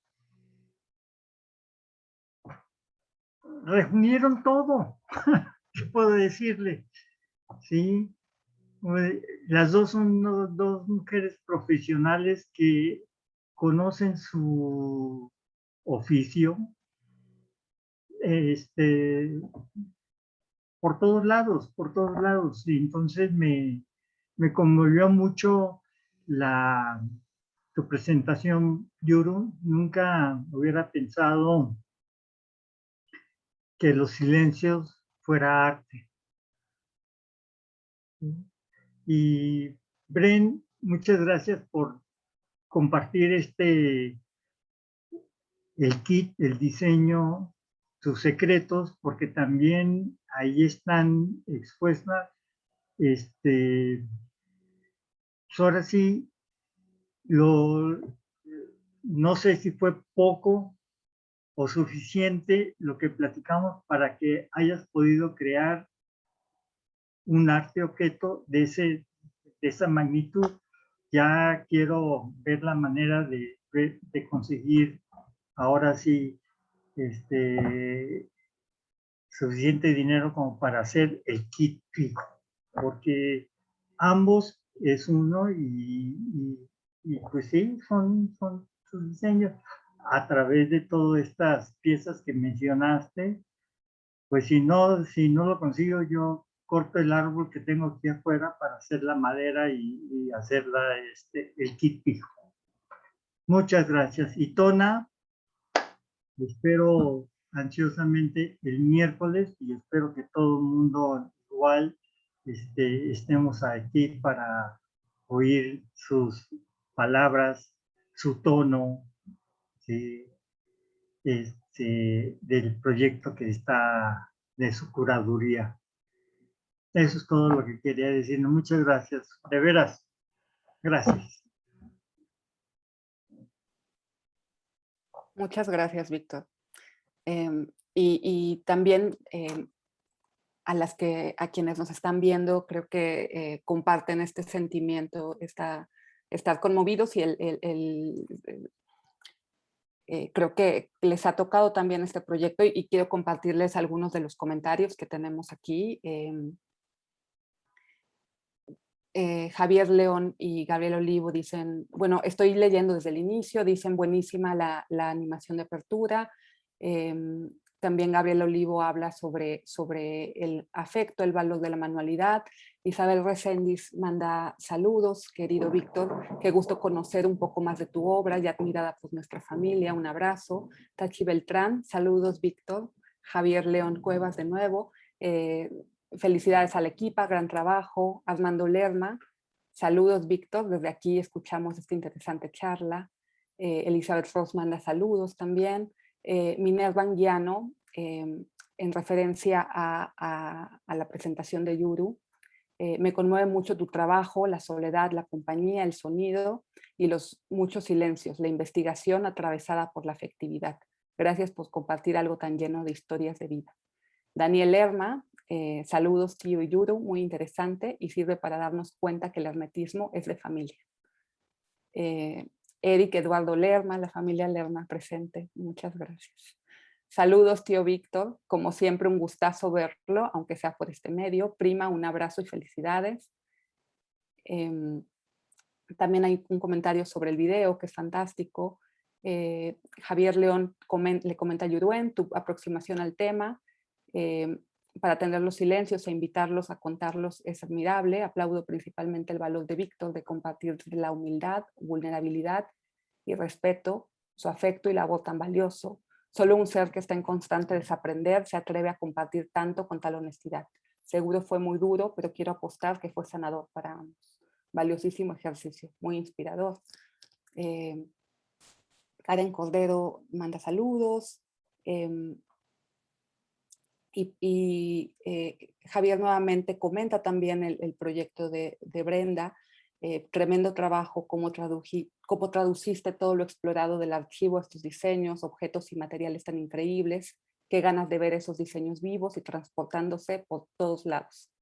reunieron todo. ¿Qué puedo decirle? ¿Sí? Las dos son dos mujeres profesionales que conocen su oficio por todos lados. Y entonces me conmovió mucho tu presentación, Yuru. Nunca hubiera pensado que los silencios fuera arte. Y Bren, muchas gracias por compartir el kit, el diseño, sus secretos, porque también ahí están expuestas, pues ahora sí, no sé si fue poco o suficiente lo que platicamos para que hayas podido crear un arte objeto de esa magnitud. Ya quiero ver la manera de conseguir ahora sí suficiente dinero como para hacer el kit fijo, porque ambos es uno y pues sí, son sus diseños. A través de todas estas piezas que mencionaste, pues si no lo consigo, yo corto el árbol que tengo aquí afuera para hacer la madera y hacerla el kit fijo. Muchas gracias. Y Tona, espero ansiosamente el miércoles y espero que todo el mundo igual estemos aquí para oír sus palabras, su tono, ¿sí? Del proyecto que está de su curaduría. Eso es todo lo que quería decir. Muchas gracias. De veras, gracias. Muchas gracias, Víctor. Y también a quienes nos están viendo, creo que comparten este sentimiento, estar conmovidos y creo que les ha tocado también este proyecto y quiero compartirles algunos de los comentarios que tenemos aquí. Javier León y Gabriel Olivo dicen, bueno, estoy leyendo desde el inicio, dicen buenísima la animación de apertura. También Gabriel Olivo habla sobre el afecto, el valor de la manualidad. Isabel Reséndiz manda saludos, querido Víctor, qué gusto conocer un poco más de tu obra y admirada por nuestra familia, un abrazo. Tachi Beltrán, saludos Víctor. Javier León Cuevas de nuevo. Felicidades al equipo, gran trabajo. Armando Lerma, saludos Víctor, desde aquí escuchamos esta interesante charla. Elizabeth Ross manda saludos también. Minerva Anguiano, en referencia a la presentación de Yuru, me conmueve mucho tu trabajo, la soledad, la compañía, el sonido y los muchos silencios, la investigación atravesada por la afectividad. Gracias por compartir algo tan lleno de historias de vida. Daniel Lerma, saludos tío y Yuru, muy interesante y sirve para darnos cuenta que el hermetismo es de familia. Eric Eduardo Lerma, la familia Lerma presente, muchas gracias. Saludos tío Víctor, como siempre un gustazo verlo, aunque sea por este medio. Prima, un abrazo y felicidades. También hay un comentario sobre el video que es fantástico. Javier León le comenta a Yuruen tu aproximación al tema. Para atender los silencios e invitarlos a contarlos es admirable. Aplaudo principalmente el valor de Víctor de compartir la humildad, vulnerabilidad y respeto, su afecto y labor tan valioso. Solo un ser que está en constante desaprender se atreve a compartir tanto con tal honestidad. Seguro fue muy duro, pero quiero apostar que fue sanador para ambos. Valiosísimo ejercicio, muy inspirador. Karen Cordero manda saludos. Javier nuevamente comenta también el proyecto de Brenda. Tremendo trabajo, cómo traduciste todo lo explorado del archivo, estos diseños, objetos y materiales tan increíbles. Qué ganas de ver esos diseños vivos y transportándose por todos lados.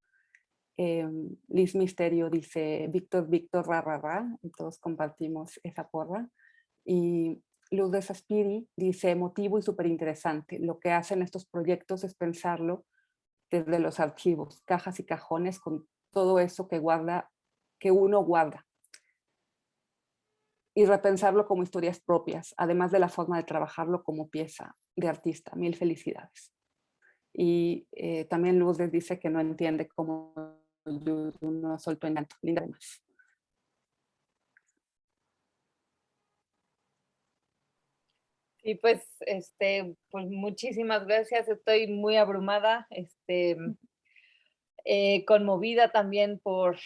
Liz Misterio dice, Víctor, ra, ra, ra, y todos compartimos esa porra. Y Luz de Saspiri dice, emotivo y súper interesante. Lo que hacen estos proyectos es pensarlo desde los archivos, cajas y cajones con todo eso que uno guarda. Y repensarlo como historias propias, además de la forma de trabajarlo como pieza de artista. Mil felicidades. Y también Luz les dice que no entiende cómo no soltó en tanto. Linda más. Y pues, pues muchísimas gracias. Estoy muy abrumada, conmovida también por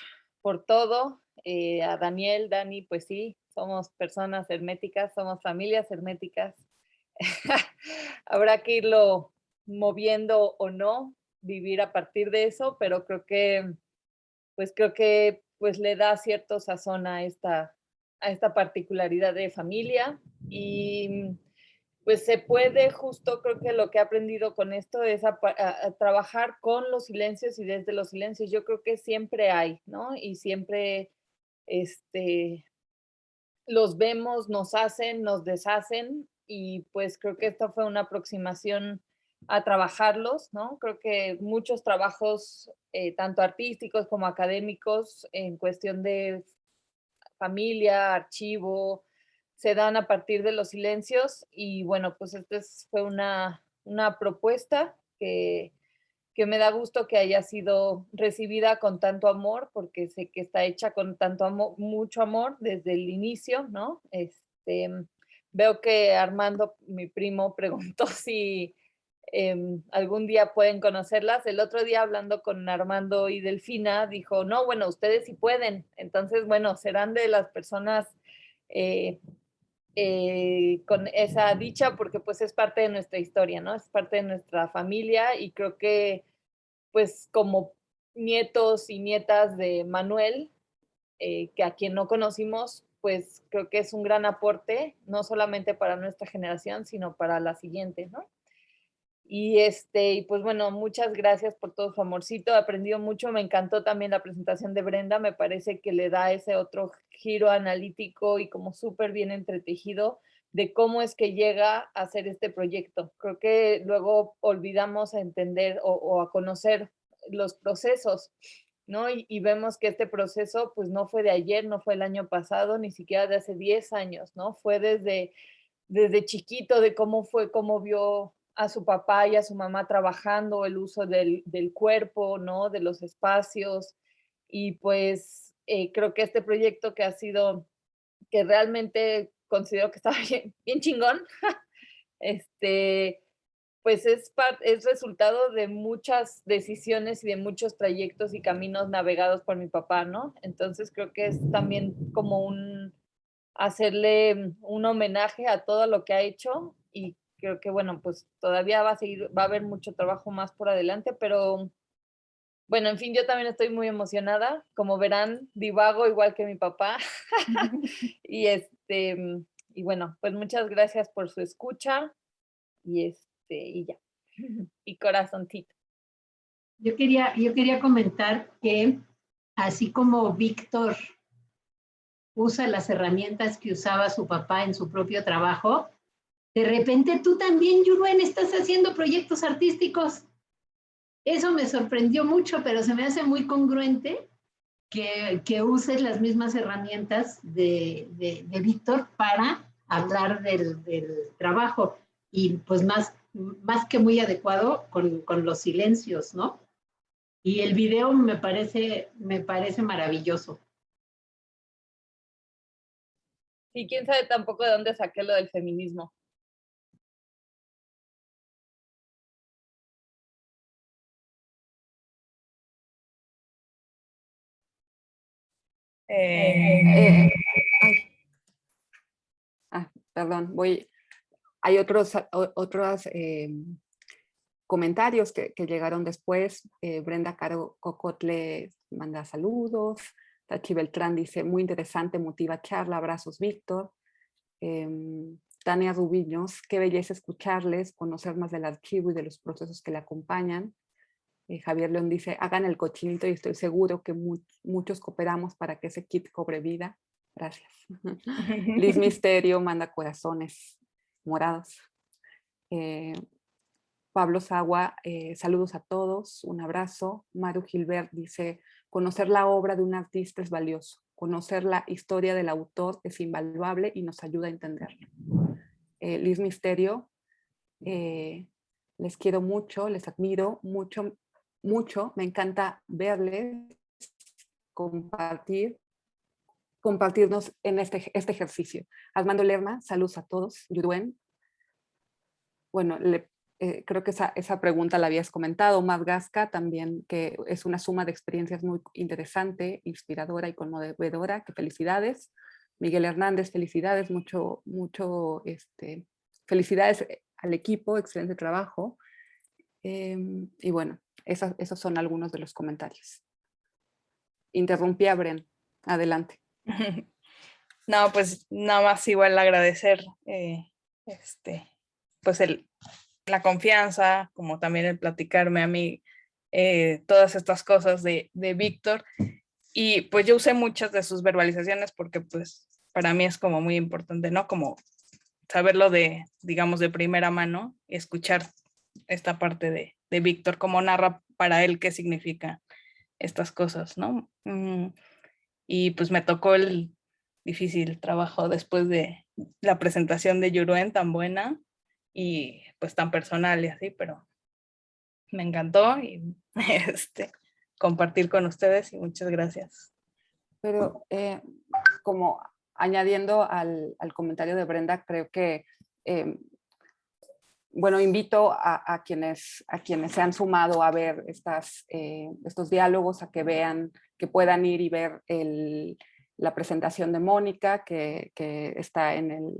todo. A Daniel, Dani, pues sí, somos personas herméticas, somos familias herméticas. Habrá que irlo moviendo o no, vivir a partir de eso, pero creo que pues le da cierto sazón a esta particularidad de familia y pues se puede, justo creo que lo que he aprendido con esto es a trabajar con los silencios y desde los silencios. Yo creo que siempre hay, ¿no? Y siempre los vemos, nos hacen, nos deshacen y pues creo que esta fue una aproximación a trabajarlos, ¿no? Creo que muchos trabajos, tanto artísticos como académicos, en cuestión de familia, archivo, se dan a partir de los silencios y bueno, pues esta fue una propuesta que me da gusto que haya sido recibida con tanto amor, porque sé que está hecha con tanto amor, mucho amor desde el inicio, ¿no? Veo que Armando, mi primo, preguntó si algún día pueden conocerlas. El otro día hablando con Armando y Delfina, dijo, no, bueno, ustedes sí pueden. Entonces, bueno, serán de las personas eh, con esa dicha porque pues es parte de nuestra historia, ¿no? Es parte de nuestra familia y creo que pues como nietos y nietas de Manuel, que a quien no conocimos, pues creo que es un gran aporte, no solamente para nuestra generación, sino para la siguiente, ¿no? Y pues bueno, muchas gracias por todo su amorcito, he aprendido mucho, me encantó también la presentación de Brenda, me parece que le da ese otro giro analítico y como súper bien entretejido de cómo es que llega a hacer este proyecto. Creo que luego olvidamos a entender o a conocer los procesos, ¿no? Y vemos que este proceso pues no fue de ayer, no fue el año pasado, ni siquiera de hace 10 años, ¿no? Fue desde chiquito, de cómo vio a su papá y a su mamá trabajando, el uso del cuerpo, ¿no? De los espacios. Y pues creo que este proyecto que ha sido, que realmente considero que está bien chingón, este, pues es resultado de muchas decisiones y de muchos trayectos y caminos navegados por mi papá, ¿no? Entonces creo que es también como hacerle un homenaje a todo lo que ha hecho y creo que, bueno, pues todavía va a haber mucho trabajo más por adelante, pero bueno, en fin, yo también estoy muy emocionada. Como verán, divago igual que mi papá. y y bueno, pues muchas gracias por su escucha y ya. y corazoncito. Yo quería comentar que así como Víctor usa las herramientas que usaba su papá en su propio trabajo, de repente tú también, Yuruen, estás haciendo proyectos artísticos. Eso me sorprendió mucho, pero se me hace muy congruente que uses las mismas herramientas de Víctor para hablar del trabajo. Y pues más que muy adecuado con los silencios, ¿no? Y el video me parece maravilloso. Y quién sabe tampoco de dónde saqué lo del feminismo. Perdón, hay otros comentarios que llegaron después. Brenda Caro Cocotle manda saludos. Tachi Beltrán dice, muy interesante, emotiva charla, abrazos Víctor. Tania Rubiños, qué belleza escucharles, conocer más del archivo y de los procesos que le acompañan. Javier León dice, hagan el cochinito y estoy seguro que muchos cooperamos para que ese kit cobre vida. Gracias. Liz Misterio manda corazones morados. Pablo Sagua, saludos a todos, un abrazo. Maru Gilbert dice, conocer la obra de un artista es valioso. Conocer la historia del autor es invaluable y nos ayuda a entenderlo. Liz Misterio, les quiero mucho, les admiro mucho, mucho. Me encanta verles, compartirnos en este ejercicio. Armando Lerma, saludos a todos. Yuruen, bueno, creo que esa pregunta la habías comentado. Matt Gasca también, que es una suma de experiencias muy interesante, inspiradora y conmovedora, que felicidades. Miguel Hernández, felicidades, felicidades al equipo, excelente trabajo. Y bueno, esos son algunos de los comentarios. Interrumpí a Bren, adelante. No, pues nada más igual agradecer pues la confianza, como también el platicarme a mí todas estas cosas de Víctor. Y pues yo usé muchas de sus verbalizaciones porque pues para mí es como muy importante, ¿no? Como saberlo digamos, de primera mano, escuchar esta parte de Víctor, cómo narra para él qué significa estas cosas, ¿no? Y pues me tocó el difícil trabajo después de la presentación de Yuruen tan buena y pues tan personal y así, pero me encantó y compartir con ustedes y muchas gracias. Pero como añadiendo al comentario de Brenda, creo que, bueno, invito a quienes se han sumado a ver estos diálogos, a que vean, que puedan ir y ver la presentación de Mónica, que está en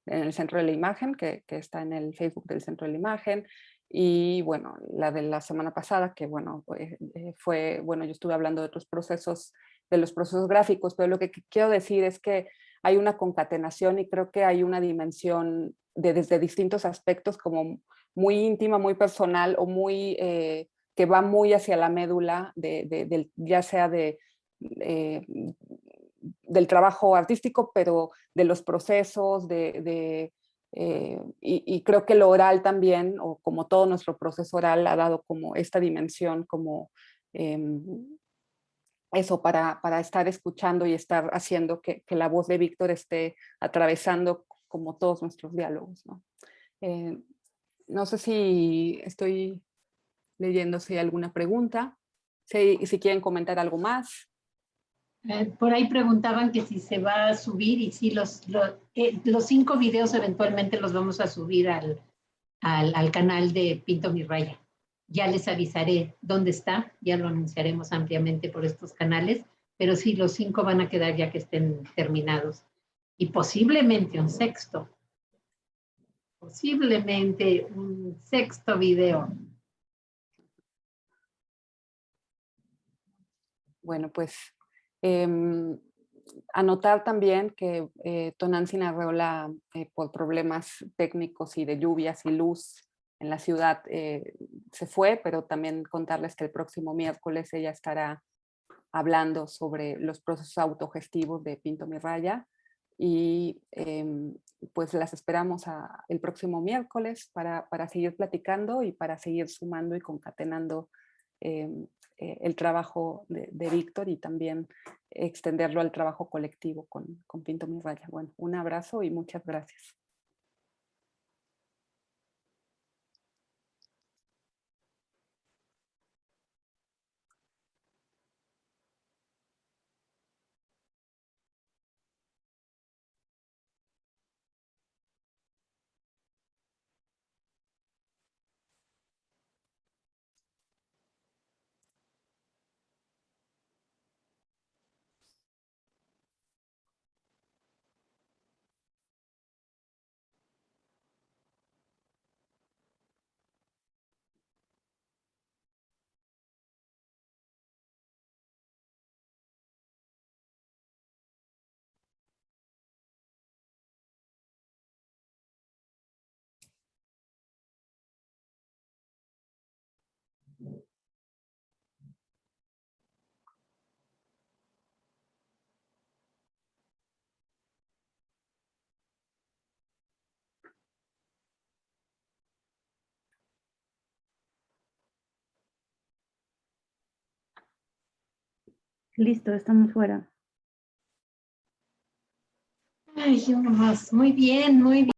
el Centro de la Imagen, que está en el Facebook del Centro de la Imagen, y bueno, la de la semana pasada, que bueno, bueno, yo estuve hablando de los procesos gráficos, pero lo que quiero decir es que hay una concatenación y creo que hay una dimensión desde distintos aspectos, como muy íntima, muy personal, o muy que va muy hacia la médula, ya sea del trabajo artístico, pero de los procesos, y creo que lo oral también, o como todo nuestro proceso oral, ha dado como esta dimensión, como eso, para estar escuchando y estar haciendo que la voz de Víctor esté atravesando como todos nuestros diálogos, ¿no? No sé si estoy leyendo si hay alguna pregunta, si quieren comentar algo más. Por ahí preguntaban que si se va a subir y si los 5 videos eventualmente los vamos a subir al canal de Pinto Mi Raya. Ya les avisaré dónde está, ya lo anunciaremos ampliamente por estos canales, pero sí, los 5 van a quedar ya que estén terminados. Y posiblemente un sexto video. Bueno, pues anotar también que Tonantzin Arreola, por problemas técnicos y de lluvias y luz en la ciudad, se fue, pero también contarles que el próximo miércoles ella estará hablando sobre los procesos autogestivos de Pinto Mi Raya, y pues las esperamos el próximo miércoles para seguir platicando y para seguir sumando y concatenando el trabajo de Víctor, y también extenderlo al trabajo colectivo con Pinto Mi Raya. Bueno, un abrazo y muchas gracias. Listo, estamos fuera. Ay, uno más. Muy bien, muy bien.